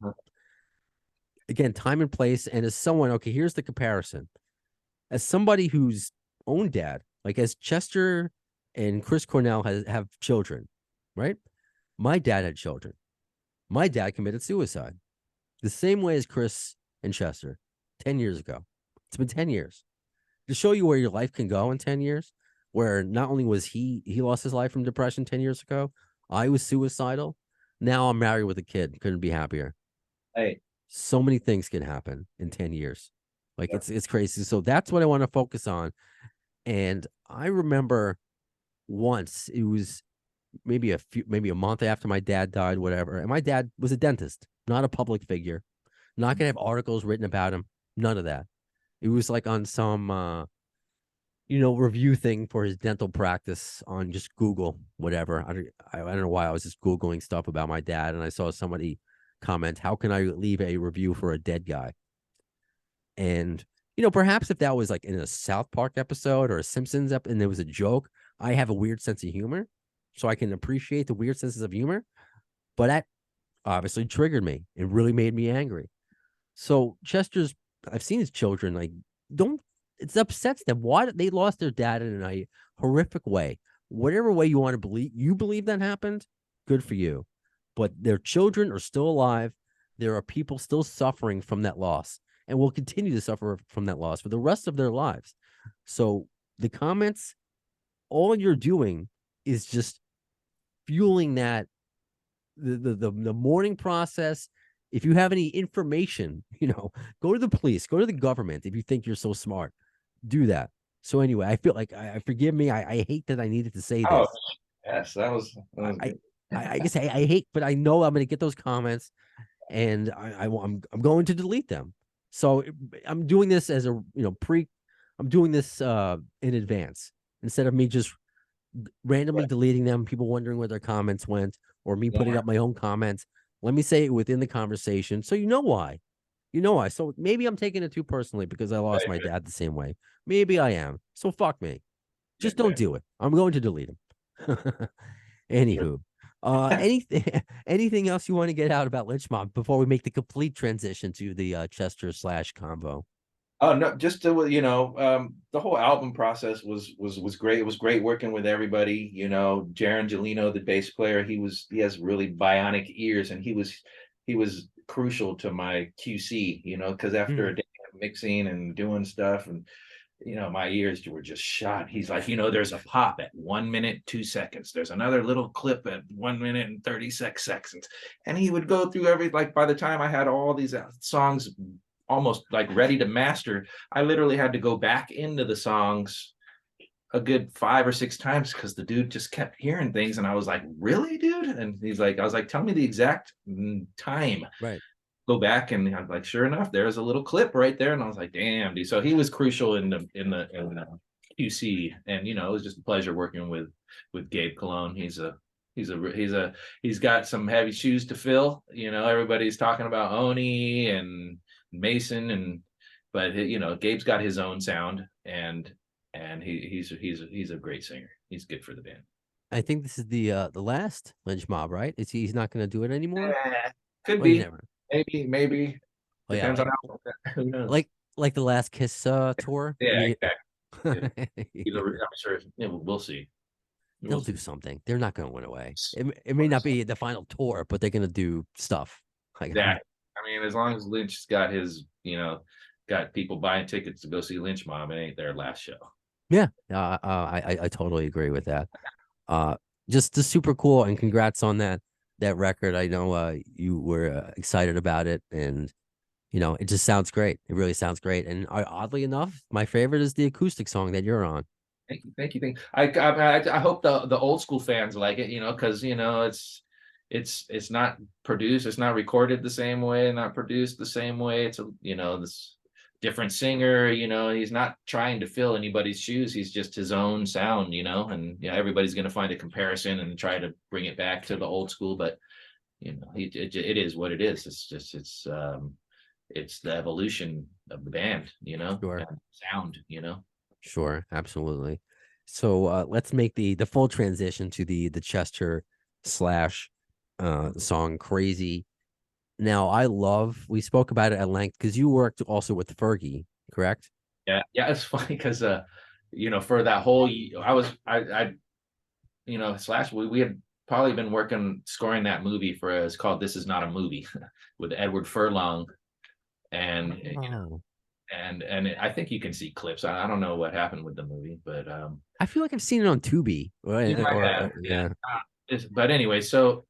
Speaker 3: again, time and place, and as someone, okay, here's the comparison. As somebody whose own dad, like as Chester and Chris Cornell have children, right? My dad had children. My dad committed suicide the same way as Chris and Chester 10 years ago. It's been 10 years. To show you where your life can go in 10 years, where not only was he lost his life from depression 10 years ago, I was suicidal. Now I'm married with a kid. Couldn't be happier.
Speaker 4: Hey,
Speaker 3: so many things can happen in 10 years. Like it's crazy. So that's what I want to focus on. And I remember once it was maybe a month after my dad died, whatever. And my dad was a dentist, not a public figure, not gonna have articles written about him. None of that. It was like on some review thing for his dental practice on just Google, whatever. I don't know why I was just Googling stuff about my dad, and I saw somebody comment, how can I leave a review for a dead guy? And perhaps if that was like in a South Park episode or a Simpsons episode and there was a joke, I have a weird sense of humor, so I can appreciate the weird senses of humor. But that obviously triggered me. It really made me angry. So I've seen his children, like, it upsets them. Why they lost their dad in a horrific way. Whatever way you want to believe that happened, good for you. But their children are still alive. There are people still suffering from that loss and will continue to suffer from that loss for the rest of their lives. So the comments, all you're doing is just fueling that the mourning process. If you have any information, go to the police, go to the government. If you think you're so smart, do that. So anyway, I feel like I forgive me. I hate that I needed to say this.
Speaker 4: oh, yes, that was
Speaker 3: I guess I hate, but I know I'm going to get those comments, and I'm going to delete them. So I'm doing this as I'm doing this in advance instead of me just randomly deleting them. People wondering where their comments went, or me putting up my own comments. Let me say it within the conversation, so you know why. So maybe I'm taking it too personally because I lost my dad the same way. Maybe I am. So fuck me. Just don't do it. I'm going to delete him. Anywho, anything else you want to get out about Lynch Mob before we make the complete transition to the Chester / convo?
Speaker 4: Oh no, just to, the whole album process was great. It was great working with everybody. Jaron Gelino, the bass player, he has really bionic ears, and he was crucial to my QC. Because after a day of mixing and doing stuff, and my ears were just shot. He's like, there's a pop at 1 minute 2 seconds. There's another little clip at 1 minute and 36 seconds, and he would go through by the time I had all these songs almost like ready to master, I literally had to go back into the songs a good 5 or 6 times because the dude just kept hearing things, and I was like, really, dude? And I was like, tell me the exact time.
Speaker 3: Right.
Speaker 4: Go back, and I'm like, sure enough, there's a little clip right there, and I was like, damn, dude. So he was crucial in the QC, and it was just a pleasure working with Gabe Cologne. He's got some heavy shoes to fill. Everybody's talking about Oni and Mason, but Gabe's got his own sound, and he's a great singer. He's good for the band.
Speaker 3: I think this is the last Lynch Mob, right? He's not going to do it anymore?
Speaker 4: Could
Speaker 3: Well,
Speaker 4: be.
Speaker 3: you never.
Speaker 4: Maybe.
Speaker 3: Oh,
Speaker 4: Depends
Speaker 3: yeah,
Speaker 4: on how. Who knows?
Speaker 3: like the last Kiss tour.
Speaker 4: Yeah, exactly. I'm sure. We'll see.
Speaker 3: They'll do something. They're not going to win away. It may not be the final tour, but they're going to do stuff.
Speaker 4: That. I mean, as long as Lynch's got his, got people buying tickets to go see Lynch Mob, it ain't their last show.
Speaker 3: Yeah, I totally agree with that. Uh, just super cool, and congrats on that record. I know you were excited about it, and it just sounds great. It really sounds great. And oddly enough, my favorite is the acoustic song that you're on.
Speaker 4: Thank you. I hope the old school fans like it, because it's not produced, it's not recorded the same way, not produced the same way. It's this different singer. He's not trying to fill anybody's shoes. He's just his own sound. And everybody's gonna find a comparison and try to bring it back to the old school, but it is what it is. It's the evolution of the band,
Speaker 3: Sure.
Speaker 4: and sound.
Speaker 3: Sure, absolutely. So let's make the full transition to the Chester slash song Crazy. Now we spoke about it at length because you worked also with Fergie, correct?
Speaker 4: Yeah, it's funny because for that whole Slash, we had probably been scoring that movie it's called This Is Not a Movie with Edward Furlong, and
Speaker 3: Oh.
Speaker 4: and I think you can see clips. I don't know what happened with the movie, but
Speaker 3: I feel like I've seen it on Tubi.
Speaker 4: you might have,
Speaker 3: Yeah.
Speaker 4: But anyway, so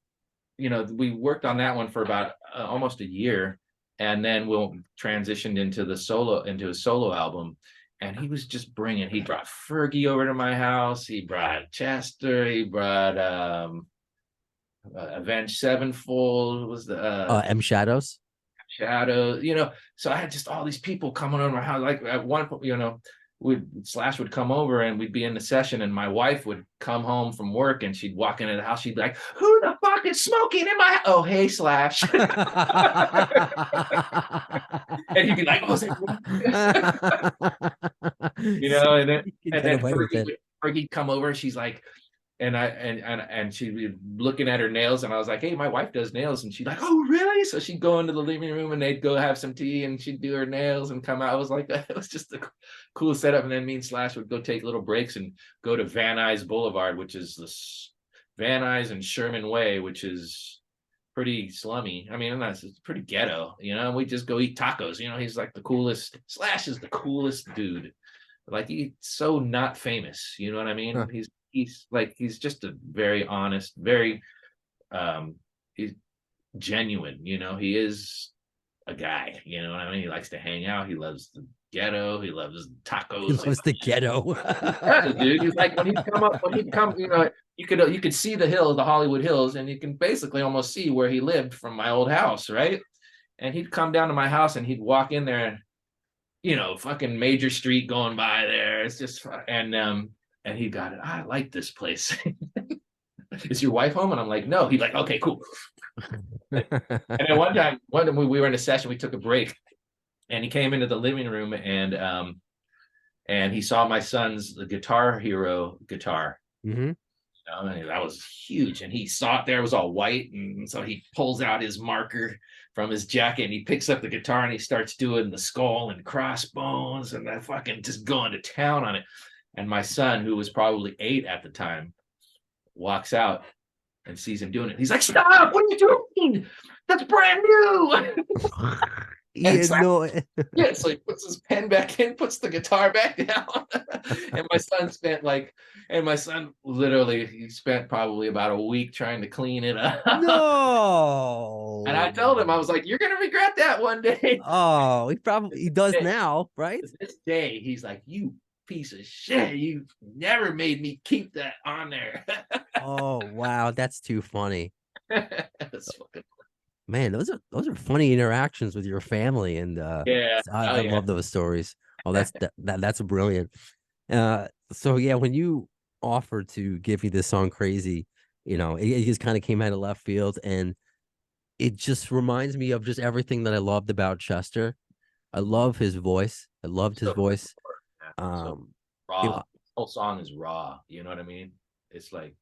Speaker 4: we worked on that one for about almost a year, and then we'll transitioned into his solo album. And he was just he brought Fergie over to my house. He brought Chester. He brought Avenged Sevenfold. Was the
Speaker 3: M Shadows.
Speaker 4: Shadow, so I had just all these people coming over my house. Like at one point, Slash would come over and we'd be in the session, and my wife would come home from work and she'd walk into the house. She'd be like, "Who the fuck is smoking in my house?" "Oh, hey, Slash." And he'd be like, "Oh, and then Fergie'd come over. She's like, and she'd be looking at her nails, and I was like, "Hey, my wife does nails," and she'd like, "Oh, really?" So she'd go into the living room and they'd go have some tea and she'd do her nails and come out. I was like, it was just a cool setup. And then me and Slash would go take little breaks and go to Van Nuys Boulevard, which is this Van Nuys and Sherman Way, which is pretty slummy. I mean, it's pretty ghetto, and we just go eat tacos. He's like the coolest. Slash is the coolest dude. Like, he's so not famous. You know what I mean?
Speaker 3: Huh.
Speaker 4: He's just a very honest, very he's genuine. He is a guy. You know what I mean? He likes to hang out. He loves the ghetto. He loves tacos.
Speaker 3: He loves the ghetto.
Speaker 4: Yeah, dude. He's like, when he'd come, you could see the hills, the Hollywood Hills, and you can basically almost see where he lived from my old house, right? And he'd come down to my house and he'd walk in there, and fucking Major Street going by there. It's just and he got it. "I like this place." "Is your wife home?" And I'm like, "No." He's like, "Okay, cool." And then one time we were in a session, we took a break, and he came into the living room and he saw my son's Guitar Hero guitar.
Speaker 3: Mm-hmm.
Speaker 4: And that was huge, and he saw it there. It was all white, and so he pulls out his marker from his jacket and he picks up the guitar and he starts doing the skull and crossbones and that fucking just going to town on it. And my son, who was probably 8 at the time, walks out and sees him doing it. He's like, "Stop! What are you doing? That's brand new." So he puts his pen back in, puts the guitar back down. And my son literally, he spent probably about a week trying to clean it up.
Speaker 3: No.
Speaker 4: And I told him, I was like, "You're gonna regret that one day."
Speaker 3: Oh, he does now, right?
Speaker 4: To this day, he's like, "You piece of shit, you never made me keep that on there."
Speaker 3: Oh, wow, that's too funny.
Speaker 4: That's fucking
Speaker 3: Man, those are funny interactions with your family, and
Speaker 4: yeah.
Speaker 3: I love those stories. Oh, that's brilliant. So yeah, when you offered to give me this song Crazy, it just kind of came out of left field, and it just reminds me of just everything that I loved about Chester. I love his voice. I loved his voice.
Speaker 4: Raw. The whole song is raw. You know what I mean? It's like,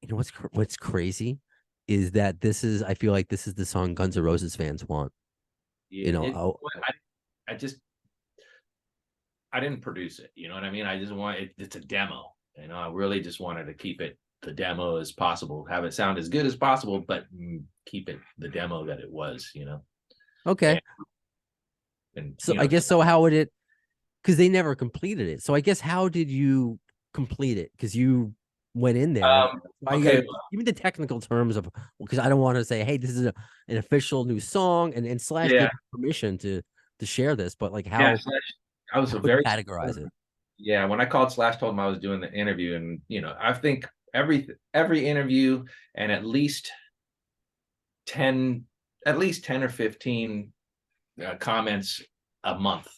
Speaker 3: what's crazy is that I feel like this is the song Guns N' Roses fans want.
Speaker 4: I didn't produce it. You know what I mean? I just want it. It's a demo. I really just wanted to keep it the demo as possible, have it sound as good as possible, but keep it the demo that it was.
Speaker 3: Okay.
Speaker 4: And
Speaker 3: so I guess, so how would it? because they never completed it. So I guess how did you complete it? Because you went in there. Why you
Speaker 4: Okay.
Speaker 3: gotta, even the technical terms of, because I don't want to say, hey, this is an official new song, and Slash
Speaker 4: Yeah.
Speaker 3: gave permission to share this, but like
Speaker 4: Yeah.
Speaker 3: how
Speaker 4: I was
Speaker 3: how
Speaker 4: a
Speaker 3: would you
Speaker 4: very
Speaker 3: categorize it?
Speaker 4: Yeah, when I called Slash, told him I was doing the interview, and I think every interview and at least 10 or 15 comments a month.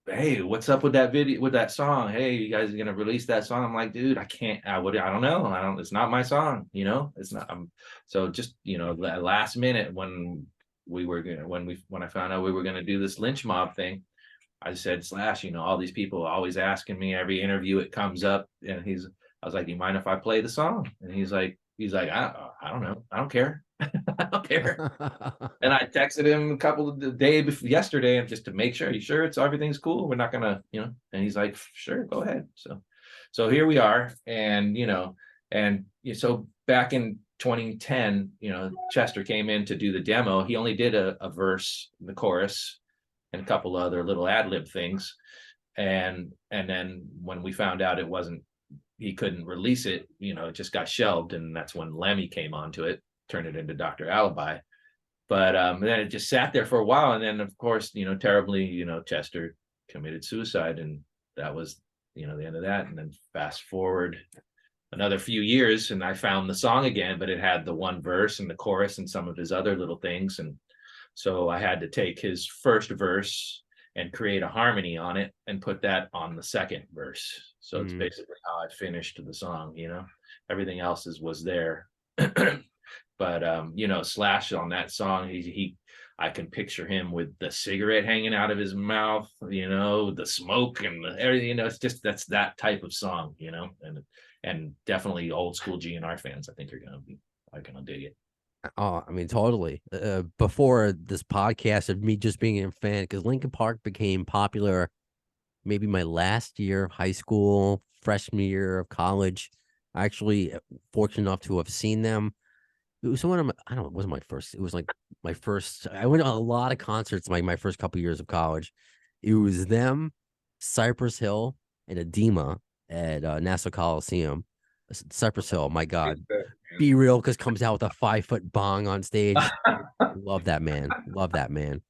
Speaker 4: Hey, what's up with that video, with that song? Hey, you guys are gonna release that song? I'm like, dude, I can't. I don't know. It's not my song. It's not. So just last minute when when I found out we were gonna do this Lynch Mob thing, I said, Slash, all these people always asking me every interview it comes up, and I was like, do you mind if I play the song? And he's like, I don't know, I don't care, I don't care. And I texted him a couple of the day before yesterday, and just to make sure, you sure everything's cool? We're not gonna, And he's like, sure, go ahead. So here we are, and so back in 2010, Chester came in to do the demo. He only did a verse, the chorus, and a couple other little ad lib things. And then when we found out he couldn't release it, it just got shelved. And that's when Lemmy came onto it, turned it into Dr. Alibi. But then it just sat there for a while. And then of course, terribly, Chester committed suicide. And that was, the end of that. And then fast forward another few years, and I found the song again, but it had the one verse and the chorus and some of his other little things. And so I had to take his first verse and create a harmony on it and put that on the second verse. So it's basically how I finished the song, everything else was there. But Slash on that song, I can picture him with the cigarette hanging out of his mouth, the smoke and everything, it's just, that's that type of song, and definitely old school GNR fans, I think are gonna dig it.
Speaker 3: Oh, I mean, totally. Before this podcast of me just being a fan, because Linkin Park became popular maybe my last year of high school, freshman year of college. I actually fortunate enough to have seen them. It was one of my, I don't know, it wasn't my first. It was like my first. I went to a lot of concerts my first couple years of college. It was them, Cypress Hill, and Edema at Nassau Coliseum. Cypress Hill, my God. Be Real, because comes out with a 5-foot bong on stage. Love that man. Love that man.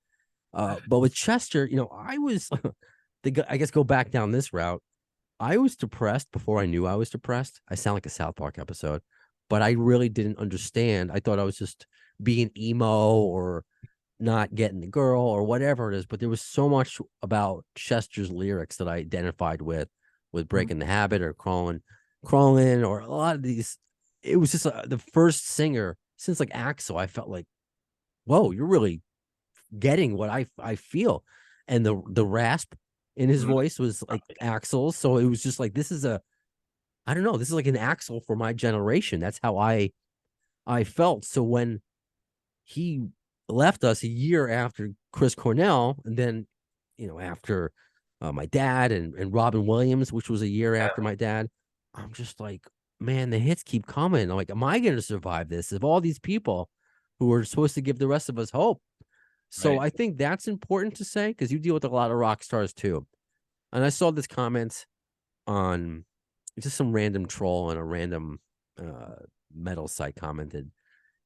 Speaker 3: But with Chester, I was, I guess go back down this route. I was depressed before I knew I was depressed. I sound like a South Park episode, but I really didn't understand. I thought I was just being emo or not getting the girl or whatever it is. But there was so much about Chester's lyrics that I identified with Breaking the Habit or Crawling, or a lot of these. It was just the first singer since like Axl. I felt like, whoa, you're really getting what I feel. And the rasp in his voice was like Axl's. So it was just like, this is I don't know, this is like an Axl for my generation. That's how I felt. So when he left us a year after Chris Cornell, and then, after my dad and Robin Williams, which was a year after my dad, I'm just like, man, the hits keep coming. I'm like, am I going to survive this? Of all these people who are supposed to give the rest of us hope. So I think that's important to say, because you deal with a lot of rock stars too. And I saw this comment on just some random troll on a random metal site commented,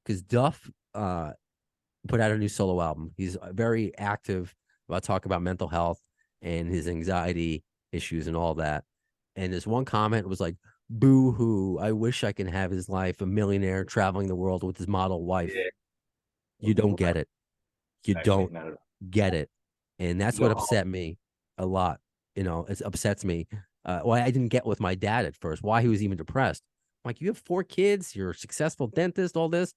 Speaker 3: because Duff put out a new solo album. He's very active about talking about mental health and his anxiety issues and all that. And this one comment was like, boo hoo, I wish I can have his life, a millionaire traveling the world with his model wife. Yeah. You don't get it. You don't get it. And that's what upset me a lot. It upsets me. Why I didn't get with my dad at first, why he was even depressed. I'm like, you have 4 kids, you're a successful dentist, all this.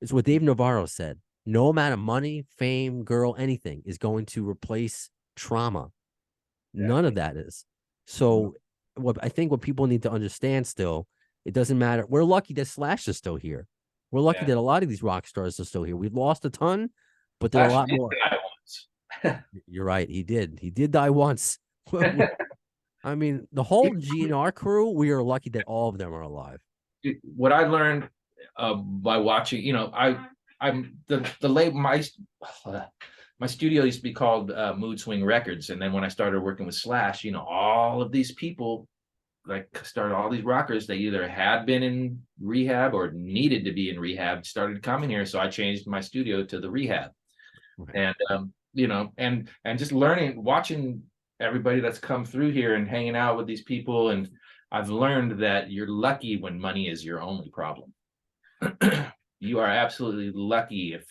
Speaker 3: It's what Dave Navarro said. No amount of money, fame, girl, anything is going to replace trauma. Yeah. None of that is. So I think what people need to understand still, it doesn't matter. We're lucky that Slash is still here. We're lucky that a lot of these rock stars are still here. We've lost a ton, but there are a lot more. You're right. He did die once. I mean, the whole GNR crew, we are lucky that all of them are alive.
Speaker 4: What I learned by watching, I'm the label, my studio used to be called Mood Swing Records. And then when I started working with Slash, all of these people, like started all these rockers, they either had been in rehab or needed to be in rehab, started coming here. So I changed my studio to the Rehab.
Speaker 3: Right.
Speaker 4: And and just learning, watching everybody that's come through here and hanging out with these people. And I've learned that you're lucky when money is your only problem. You are absolutely lucky if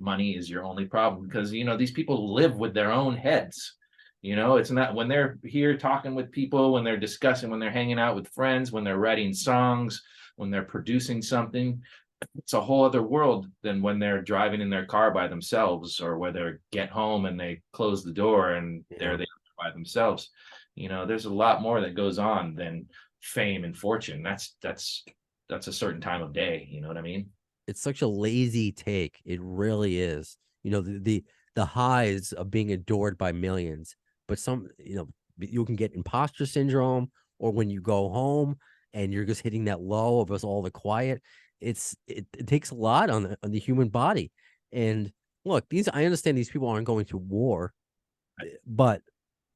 Speaker 4: money is your only problem, because these people live with their own heads. It's not when they're here talking with people, when they're discussing, when they're hanging out with friends, when they're writing songs, when they're producing something. It's a whole other world than when they're driving in their car by themselves, or where they get home and they close the door and there they are by themselves. There's a lot more that goes on than fame and fortune. That's a certain time of day. You know what I mean?
Speaker 3: It's such a lazy take. It really is. The highs of being adored by millions, but you can get imposter syndrome, or when you go home and you're just hitting that low of us all the quiet. It takes a lot on the human body. And look, I understand these people aren't going to war, but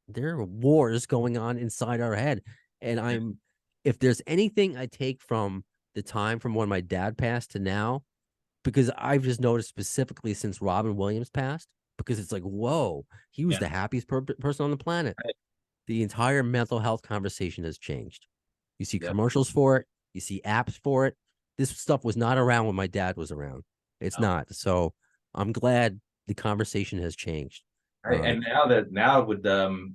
Speaker 3: there are wars going on inside our head. And if there's anything I take from the time from when my dad passed to now, because I've just noticed specifically since Robin Williams passed, because it's like, whoa, he was the happiest person on the planet.
Speaker 4: Right.
Speaker 3: The entire mental health conversation has changed. You see
Speaker 4: Yep.
Speaker 3: commercials for it. You see apps for it. This stuff was not around when my dad was around. It's not. So I'm glad the conversation has changed.
Speaker 4: Right. And now with the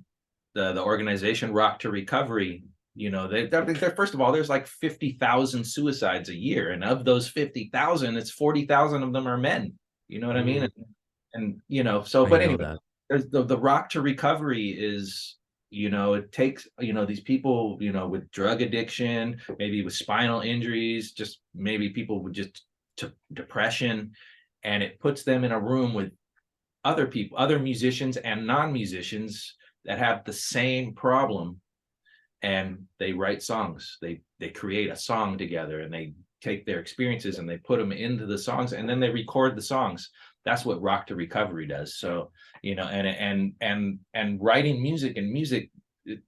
Speaker 4: organization Rock to Recovery, they're first of all, there's like 50,000 suicides a year, and of those 50,000, it's 40,000 of them are men. You know what I mean? And but anyway, there's the Rock to Recovery is, it takes these people with drug addiction, maybe with spinal injuries, just maybe people with just depression, and it puts them in a room with other people, other musicians and non-musicians that have the same problem, and they write songs. They create a song together, and they take their experiences and they put them into the songs, and then they record the songs. That's what Rock to Recovery does. So and writing music, and music, it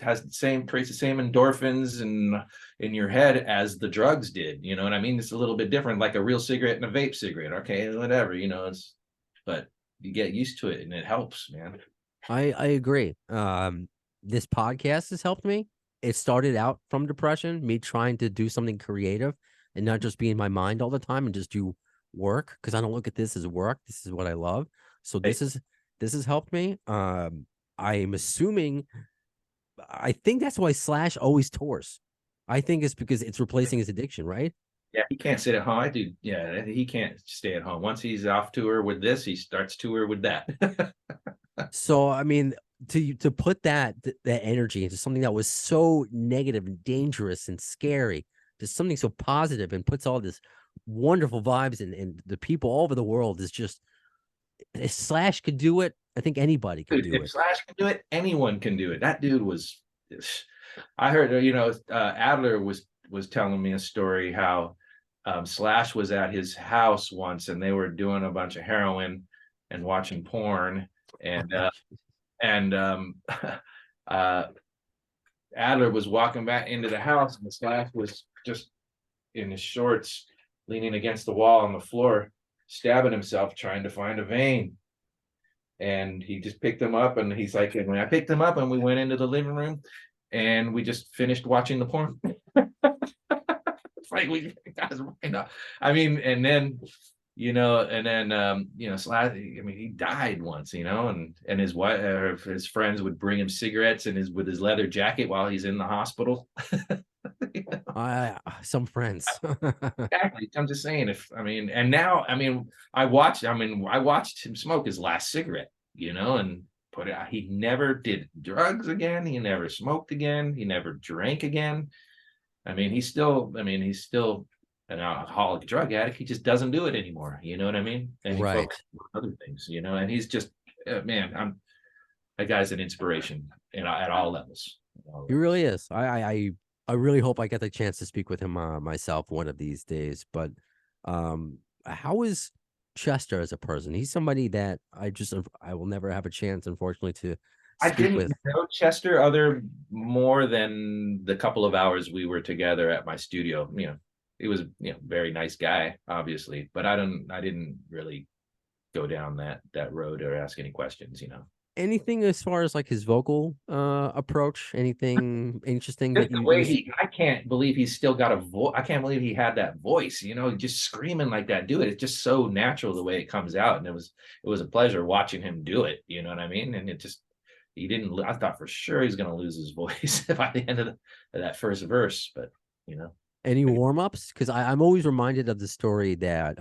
Speaker 4: has creates the same endorphins in your head as the drugs did. You know what I mean? It's a little bit different, like a real cigarette and a vape cigarette. Okay, whatever. But you get used to it, and it helps, man.
Speaker 3: I agree. This podcast has helped me. It started out from depression, me trying to do something creative and not just be in my mind all the time and just do work, because I don't look at this as work. This is what I love. So this has helped me. I'm assuming, I think that's why Slash always tours. I think it's because it's replacing his addiction, right?
Speaker 4: Yeah, he can't sit at home. I do. Yeah, he can't stay at home. Once he's off tour with this, he starts tour with that.
Speaker 3: So I mean, to put that energy into something that was so negative and dangerous and scary to something so positive, and puts all this wonderful vibes and the people all over the world, is just, if Slash could do it, I think anybody can do it.
Speaker 4: If Slash can do it, anyone can do it. That dude was. I heard, Adler was telling me a story how Slash was at his house once, and they were doing a bunch of heroin and watching porn, and Adler was walking back into the house, and Slash was just in his shorts, leaning against the wall on the floor, stabbing himself, trying to find a vein. And he just picked him up, and he's like, when I picked him up, and we went into the living room, and we just finished watching the porn. It's like, guys, I mean, and then Slash, I mean, he died once, and his wife, his friends would bring him cigarettes with his leather jacket while he's in the hospital.
Speaker 3: Some friends.
Speaker 4: Exactly. I'm just saying, and now, I watched him smoke his last cigarette, and put it out. He never did drugs again. He never smoked again. He never drank again. He's still an alcoholic drug addict. He just doesn't do it anymore. You know what I mean? And he focuses on other things, and he's just, man, that guy's an inspiration at all levels.
Speaker 3: He really is. I really hope I get the chance to speak with him myself one of these days. But how is Chester as a person? He's somebody that I will never have a chance, unfortunately, to
Speaker 4: I
Speaker 3: speak
Speaker 4: didn't
Speaker 3: with.
Speaker 4: know Chester other more than the couple of hours we were together at my studio. He was very nice guy, obviously, but I didn't really go down that road or ask any questions.
Speaker 3: Anything as far as like his vocal approach? Anything interesting
Speaker 4: Just
Speaker 3: that
Speaker 4: the
Speaker 3: you
Speaker 4: way I can't believe he's still got a voice. I can't believe he had that voice, just screaming like that. Do it. It's just so natural the way it comes out. And it was a pleasure watching him do it. You know what I mean? And he didn't, I thought for sure he's going to lose his voice by the end of that first verse, but
Speaker 3: any warm-ups? Because I'm always reminded of the story that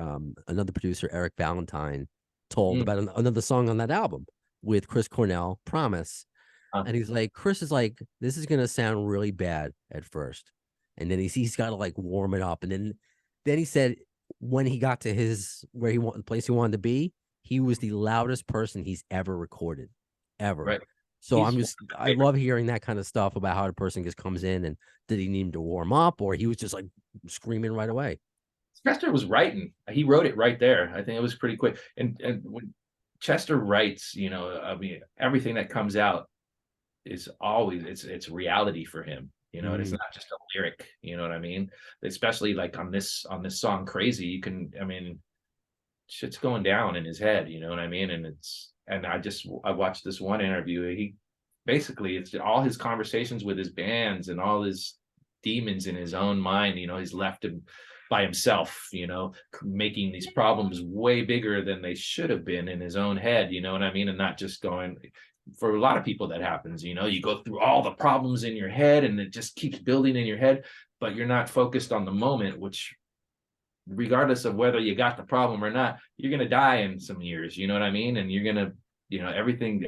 Speaker 3: another producer, Eric Valentine, told about another song on that album with Chris Cornell, Promise. And he's like, Chris is like, this is gonna sound really bad at first, and then he's got to like warm it up, and then he said when he got to the place he wanted to be, he was the loudest person he's ever recorded, ever.
Speaker 4: right.
Speaker 3: So I love hearing that kind of stuff about how the person just comes in, and did he need him to warm up, or he was just like screaming right away.
Speaker 4: Chester was writing. He wrote it right there. I think it was pretty quick. And when Chester writes, I mean, everything that comes out is always it's reality for him. And it's not just a lyric. You know what I mean? Especially like on this song, Crazy. I mean, shit's going down in his head. You know what I mean? And I watched this one interview. He basically, it's all his conversations with his bands and all his demons in his own mind. He's left him by himself, making these problems way bigger than they should have been in his own head. You know what I mean? And not just going, for a lot of people that happens, you go through all the problems in your head and it just keeps building in your head, but you're not focused on the moment, which regardless of whether you got the problem or not, you're going to die in some years. You know what I mean? And you're going to,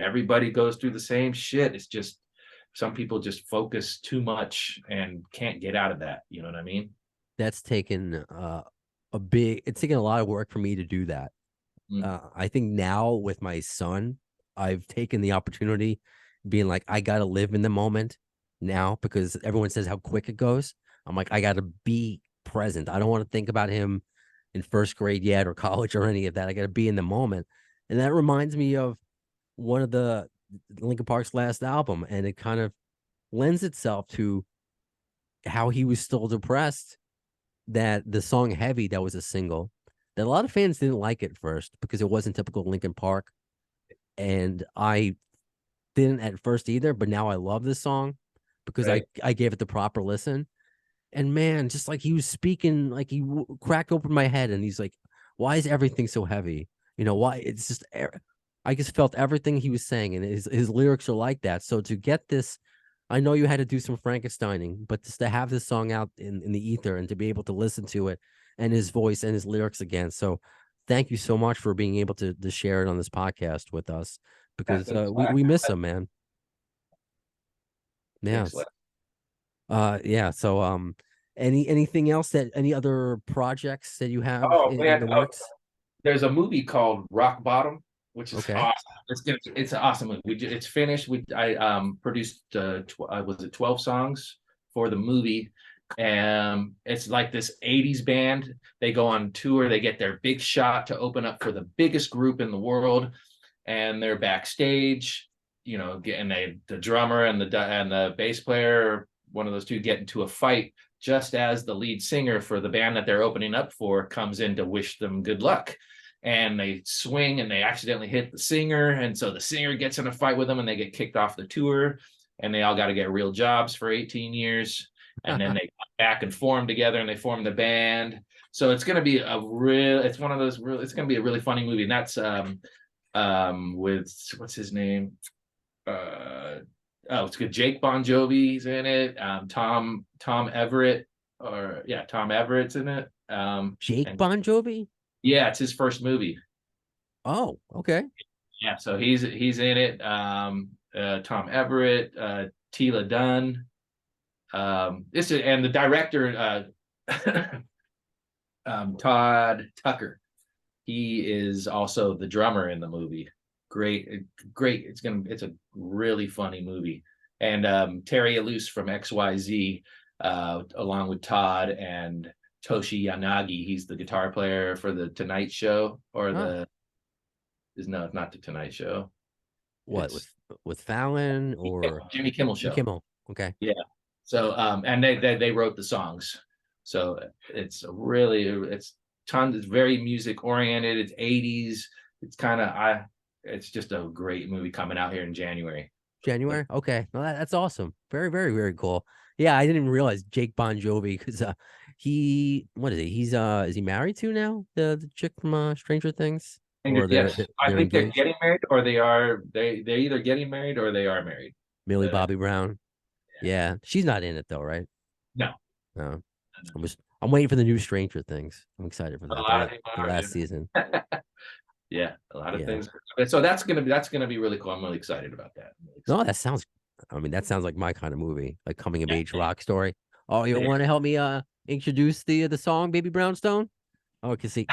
Speaker 4: everybody goes through the same shit. It's just, some people just focus too much and can't get out of that. You know what I mean?
Speaker 3: That's taken it's taken a lot of work for me to do that. I think now with my son, I've taken the opportunity being like, I got to live in the moment now, because everyone says how quick it goes. I'm like, I got to be present. I don't want to think about him in first grade yet or college or any of that. I got to be in the moment. And that reminds me of one of the Linkin Park's last album. And it kind of lends itself to how he was still depressed, that the song Heavy, that was a single, that a lot of fans didn't like at first because it wasn't typical Linkin Park. And I didn't at first either, but now I love this song because I gave it the proper listen. And man, just like he was speaking, like he cracked open my head, and he's like, why is everything so heavy? Why? It's just, I just felt everything he was saying, and his lyrics are like that. So to get this, I know you had to do some Frankensteining, but just to have this song out in the ether and to be able to listen to it and his voice and his lyrics again. So thank you so much for being able to share it on this podcast with us, because we miss him, man. Yeah. Yeah. So anything else, any other projects that you have in the works?
Speaker 4: There's a movie called Rock Bottom, which is
Speaker 3: Okay.
Speaker 4: awesome. It's an awesome movie. It's finished. I produced 12 songs for the movie. It's like this 80s band. They go on tour, they get their big shot to open up for the biggest group in the world, and they're backstage, and the drummer and the bass player, one of those two, get into a fight just as the lead singer for the band that they're opening up for comes in to wish them good luck. And they swing and they accidentally hit the singer, and so the singer gets in a fight with them and they get kicked off the tour, and they all got to get real jobs for 18 years. And then they come back and form together, and they form the band. So it's going to be it's going to be a really funny movie. And that's with, what's his name? It's good. Jake Bon Jovi's in it. Tom Everett, Tom Everett's in it.
Speaker 3: Jake Bon Jovi?
Speaker 4: Yeah, it's his first movie.
Speaker 3: Oh, okay.
Speaker 4: Yeah, so he's in it. Tom Everett, Tila Dunn. And the director, Todd Tucker, he is also the drummer in the movie. Great. It's a really funny movie. And Terry Ilous from XYZ, along with Todd and Toshi Yanagi. He's the guitar player for the Tonight Show, or no, it's not the Tonight Show.
Speaker 3: What, with Fallon or
Speaker 4: Jimmy Kimmel Show?
Speaker 3: Kimmel. Okay.
Speaker 4: Yeah. So and they wrote the songs. So it's tons. It's very music oriented. It's 80s. It's kind of it's just a great movie coming out here in January.
Speaker 3: Okay. Well, that's awesome. Very, very, very cool. Yeah, I didn't even realize Jake Bon Jovi, because what is he? He's is he married to now? The chick from Stranger Things? Or
Speaker 4: Yes, I think they're
Speaker 3: engaged?
Speaker 4: getting married, or they're either getting married or they are married.
Speaker 3: Millie Bobby Brown. Yeah, she's not in it though, right?
Speaker 4: No.
Speaker 3: I'm waiting for the new Stranger Things. I'm excited for that.
Speaker 4: A lot of people
Speaker 3: the
Speaker 4: are,
Speaker 3: last
Speaker 4: dude.
Speaker 3: season.
Speaker 4: Yeah, a lot of things. So that's gonna be really cool. I'm really excited about that.
Speaker 3: No, that sounds like my kind of movie, like coming of age rock story. Oh, you want to help me introduce the song Baby Brownstone? Oh, because see,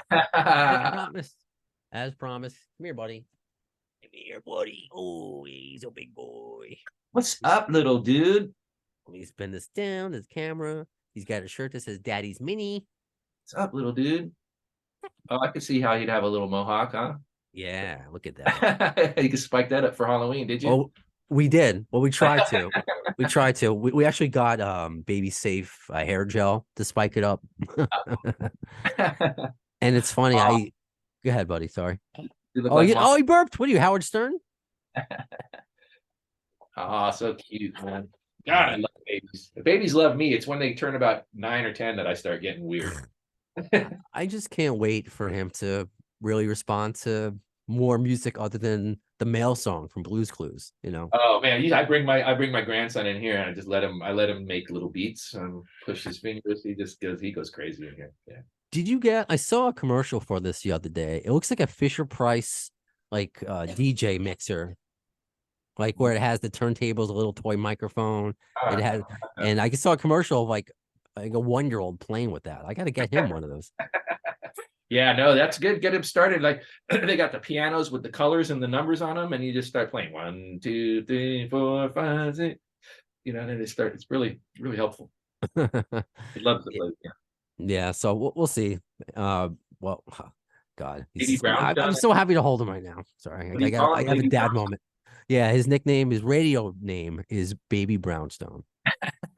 Speaker 3: as promised. Come here, buddy. Come here, buddy. Oh, he's a big boy.
Speaker 4: What's up, little dude?
Speaker 3: Let me spin this down. This camera. He's got a shirt that says Daddy's Mini.
Speaker 4: What's up, little dude? Oh, I could see how he'd have a little mohawk, huh?
Speaker 3: Yeah, look at that.
Speaker 4: You could spike that up for Halloween, did you?
Speaker 3: Oh, we did. Well, we tried to. We actually got Baby Safe hair gel to spike it up. And it's funny. Go ahead, buddy. Sorry. He burped. What are you, Howard Stern?
Speaker 4: Oh, so cute, man. God, I love babies. The babies love me. It's when they turn about 9 or 10 that I start getting weird.
Speaker 3: I just can't wait for him to really respond to more music other than the male song from Blue's Clues, you know.
Speaker 4: Oh man, I bring my grandson in here and I just let him make little beats and push his fingers. He goes crazy in here. Yeah.
Speaker 3: I saw a commercial for this the other day. It looks like a Fisher Price DJ mixer. Like where it has the turntables, a little toy microphone. It has, and I saw a commercial of like a 1-year-old playing with that. I got to get him one of those.
Speaker 4: Yeah, no, that's good. Get him started. Like they got the pianos with the colors and the numbers on them, and you just start playing 1, 2, 3, 4, 5, 6. You know, and then they start. It's really, really helpful. He loves it. Yeah.
Speaker 3: Yeah, so we'll see. Well, God,
Speaker 4: I'm
Speaker 3: so happy to hold him right now. Sorry, I have a dad moment. Yeah, his radio name is Baby Brownstone.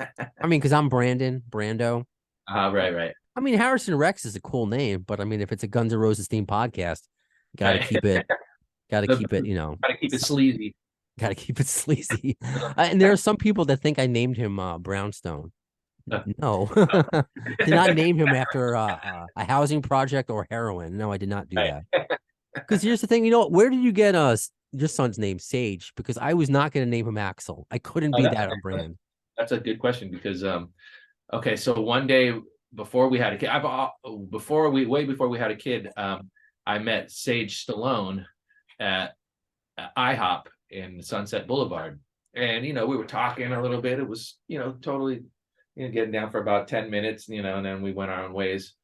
Speaker 3: I mean, because I'm Brando.
Speaker 4: Right.
Speaker 3: I mean, Harrison Rex is a cool name, but I mean, if it's a Guns N' Roses themed podcast, gotta keep it, you know.
Speaker 4: Gotta keep it sleazy.
Speaker 3: Gotta keep it sleazy. And there are some people that think I named him Brownstone. No, did not name him after a housing project or heroin. No, I did not do that. Because here's the thing, you know, where did you get your son's name, Sage? Because I was not going to name him Axel. I couldn't be that on brand.
Speaker 4: That's a good question because, okay, so one day before we had a kid, way before we had a kid, I met Sage Stallone at IHOP in Sunset Boulevard, and you know we were talking a little bit. It was totally getting down for about 10 minutes, and then we went our own ways.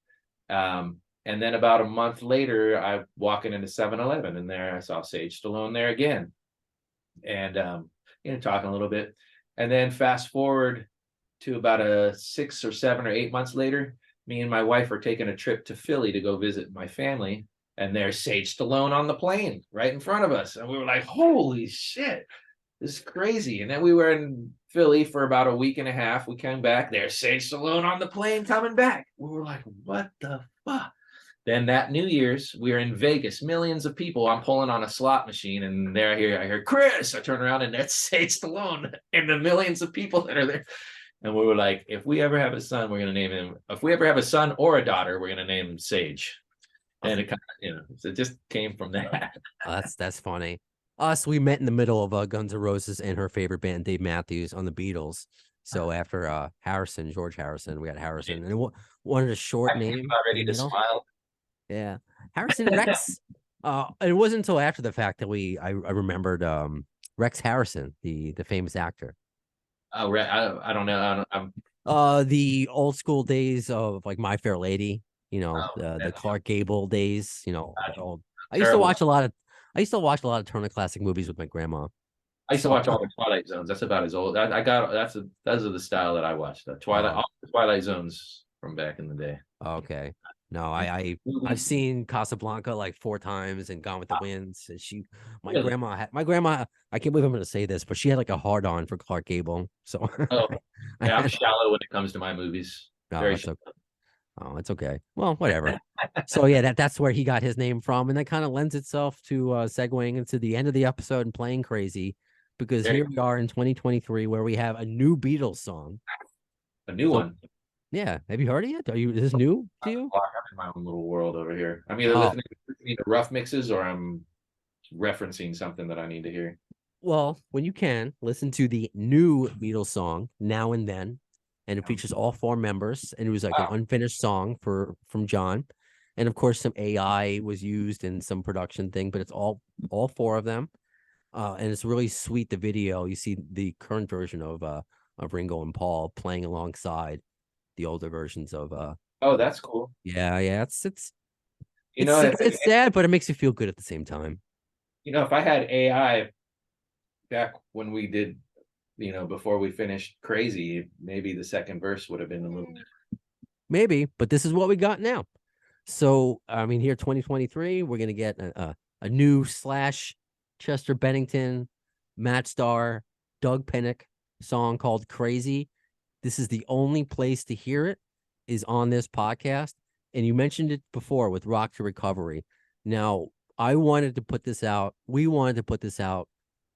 Speaker 4: And then about a month later, I'm walking into 7-Eleven, and there I saw Sage Stallone there again, and talking a little bit. And then fast forward to about 6 or 7 or 8 months later, me and my wife are taking a trip to Philly to go visit my family, and there's Sage Stallone on the plane right in front of us, and we were like, "Holy shit, this is crazy!" And then we were in Philly for about a week and a half. We came back, there's Sage Stallone on the plane coming back. We were like, "What the fuck?" Then that New Year's, we were in Vegas, millions of people. I'm pulling on a slot machine, and there I hear Chris. I turn around, and that's Sage Stallone, and the millions of people that are there. And we were like, if we ever have a son, we're gonna name him. If we ever have a son or a daughter, we're gonna name him Sage. And it kind of, it just came from that.
Speaker 3: That's funny. We met in the middle of Guns N' Roses and her favorite band, Dave Matthews, on the Beatles. So after George Harrison, we had Harrison, and wanted a short name.
Speaker 4: Ready to smile.
Speaker 3: Yeah, Harrison Rex. It wasn't until after the fact that I remembered Rex Harrison, the famous actor.
Speaker 4: Oh, I don't know.
Speaker 3: The old school days of like My Fair Lady, the Clark Gable days. I used to watch a lot of Turner Classic Movies with my grandma.
Speaker 4: I used to watch all the Twilight Zones. That's about as old. Those are the style that I watched. The Twilight Zones. from back in the day.
Speaker 3: Okay. No, I've seen Casablanca like 4 times and Gone with the Winds. And my
Speaker 4: Really?
Speaker 3: grandma, I can't believe I'm going to say this, but she had like a hard on for Clark Gable. So
Speaker 4: Oh,
Speaker 3: I
Speaker 4: yeah, I'm
Speaker 3: had,
Speaker 4: shallow when it comes to my movies.
Speaker 3: no,
Speaker 4: Very
Speaker 3: that's
Speaker 4: shallow.
Speaker 3: okay. Oh, it's okay. Well, whatever. So yeah, that's where he got his name from, and that kind of lends itself to segueing into the end of the episode and playing crazy, because
Speaker 4: Very
Speaker 3: here we are in 2023 where we have a new Beatles song.
Speaker 4: A new
Speaker 3: So,
Speaker 4: one.
Speaker 3: yeah, have you heard it yet? Is this new to you?
Speaker 4: I'm in my own little world over here. I'm either
Speaker 3: Oh,
Speaker 4: listening to rough mixes or I'm referencing something that I need to hear.
Speaker 3: well, when you can, listen to the new Beatles song Now and Then, and it features all 4 members, and it was like an
Speaker 4: Wow.
Speaker 3: unfinished song from John, and of course some AI was used in some production thing, but it's all 4 of them, and it's really sweet. The video, you see the current version of Ringo and Paul playing alongside the older versions of
Speaker 4: Oh, that's cool.
Speaker 3: yeah, it's
Speaker 4: You know,
Speaker 3: it's sad, but it makes you feel good at the same time.
Speaker 4: if I had AI back when we did, before we finished Crazy, maybe the second verse would have been a little different.
Speaker 3: Maybe, but this is what we got now. So, I mean, here 2023, we're gonna get a new slash Chester Bennington, Matt Starr, Doug Pinnick song called Crazy. This is the only place to hear it is on this podcast. And you mentioned it before with Rock to Recovery. Now, I wanted to put this out. We wanted to put this out,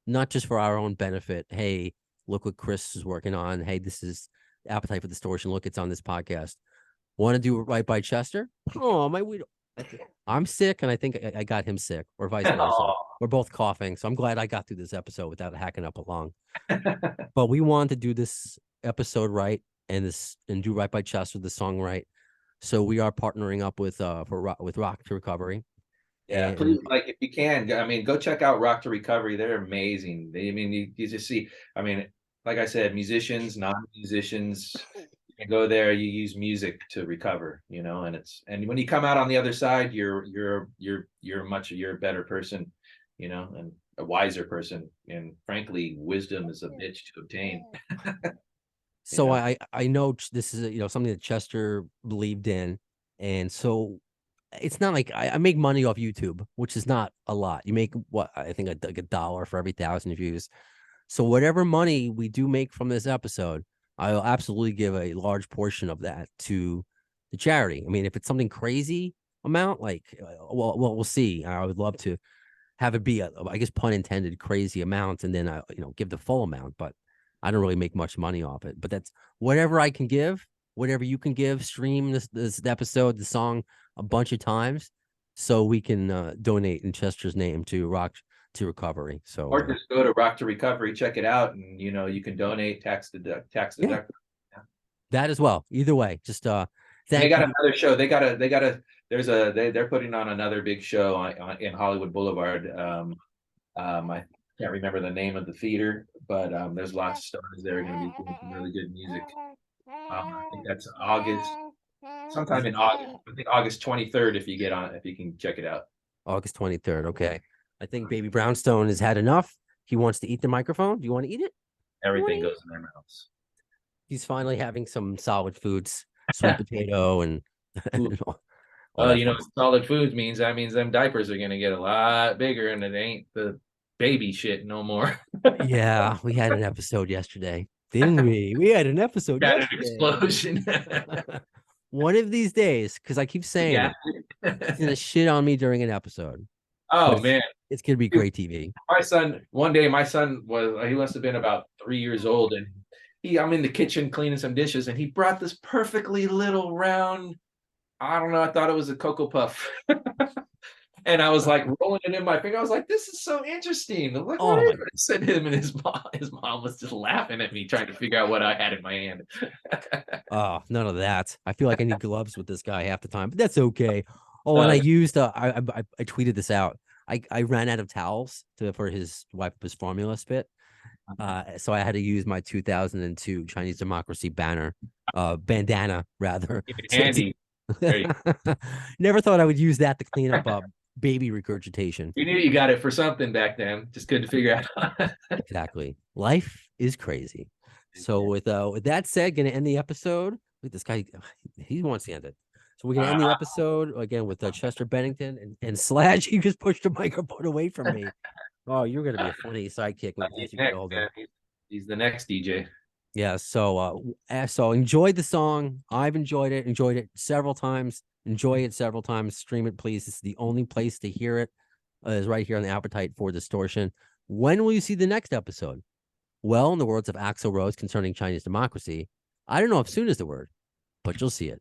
Speaker 3: not just for our own benefit. Hey, look what Chris is working on. Hey, this is Appetite for Distortion. Look, it's on this podcast. Want to do it right by Chester? Oh, I'm sick, and I think I got him sick, or vice versa.
Speaker 4: Oh.
Speaker 3: We're both coughing, so I'm glad I got through this episode without hacking up a lung. But we wanted to do this episode right, and do right by Chester, the song right. So we are partnering up with Rock to Recovery.
Speaker 4: Yeah,
Speaker 3: And
Speaker 4: please, like if you can, I mean, go check out Rock to Recovery. They're amazing. You just see, like I said, musicians, non-musicians, you can go there, you use music to recover, and when you come out on the other side, you're a better person, and a wiser person. And frankly, wisdom is a bitch to obtain.
Speaker 3: so I know this is something that Chester believed in, and so it's not like I make money off YouTube, which is not a lot. You make what I think like $1 for every 1,000 views. So whatever money we do make from this episode, I'll absolutely give a large portion of that to the charity. I mean, if it's something crazy amount, like we'll see. I would love to have it be I guess pun intended, crazy amount, and then give the full amount. But I don't really make much money off it. But that's whatever I can give, whatever you can give. Stream this episode, the song a bunch of times, so we can donate in Chester's name to Rock to Recovery. So
Speaker 4: Or just go to Rock to Recovery, check it out, and you can donate tax deductible.
Speaker 3: Yeah. That as well. Either way, just
Speaker 4: They got
Speaker 3: you.
Speaker 4: another show. They're putting on another big show in Hollywood Boulevard. I can't remember the name of the theater, but there's lots of stars there going to be doing some really good music. I think that's sometime in August. I think August 23rd. If you can check it out.
Speaker 3: August 23rd. Okay. I think Baby Brownstone has had enough. He wants to eat the microphone. Do you want to eat it?
Speaker 4: Everything goes in their mouths.
Speaker 3: He's finally having some solid foods, sweet potato and all
Speaker 4: Well,
Speaker 3: that fun
Speaker 4: solid foods means them diapers are going to get a lot bigger, and it ain't the baby shit no more.
Speaker 3: stuff. Yeah, we had an episode yesterday, didn't we? We had an episode
Speaker 4: Got an
Speaker 3: yesterday.
Speaker 4: explosion.
Speaker 3: One of these days, because I keep saying
Speaker 4: Yeah.
Speaker 3: he's gonna shit on me during an episode.
Speaker 4: Oh
Speaker 3: But
Speaker 4: man,
Speaker 3: it's gonna be great TV.
Speaker 4: one day my son he must have been about 3 years old, and I'm in the kitchen cleaning some dishes, and he brought this perfectly little round, I don't know, I thought it was a Cocoa Puff. And I was like rolling it in my finger. I was like, this is so interesting. I'm like,
Speaker 3: Oh
Speaker 4: what
Speaker 3: my
Speaker 4: is it? I said him, and his mom was just laughing at me, trying to figure out what I had in my hand.
Speaker 3: Oh, none of that. I feel like I need gloves with this guy half the time, but that's okay. Oh, and I used I tweeted this out. I ran out of towels for his wipe up his formula spit. So I had to use my 2002 Chinese Democracy bandana rather.
Speaker 4: Andy,
Speaker 3: Never thought I would use that to clean up baby regurgitation.
Speaker 4: you knew you got it for something back then. Just couldn't figure out.
Speaker 3: Exactly. Life is crazy. So with that said, gonna end the episode Look, this guy, he wants to end it. So we're gonna end the episode again with Chester Bennington and Slash. You just pushed the microphone away from me. Oh, you're gonna be a funny sidekick when
Speaker 4: He's
Speaker 3: you get
Speaker 4: next,
Speaker 3: older.
Speaker 4: man. He's the next DJ.
Speaker 3: Yeah. So enjoyed the song. I've enjoyed it. Enjoyed it several times. Enjoy it several times. Stream it, please. It's the only place to hear it. Is right here on the Appetite for Distortion. When will you see the next episode? Well, in the words of Axl Rose concerning Chinese democracy, I don't know if soon is the word, but you'll see it.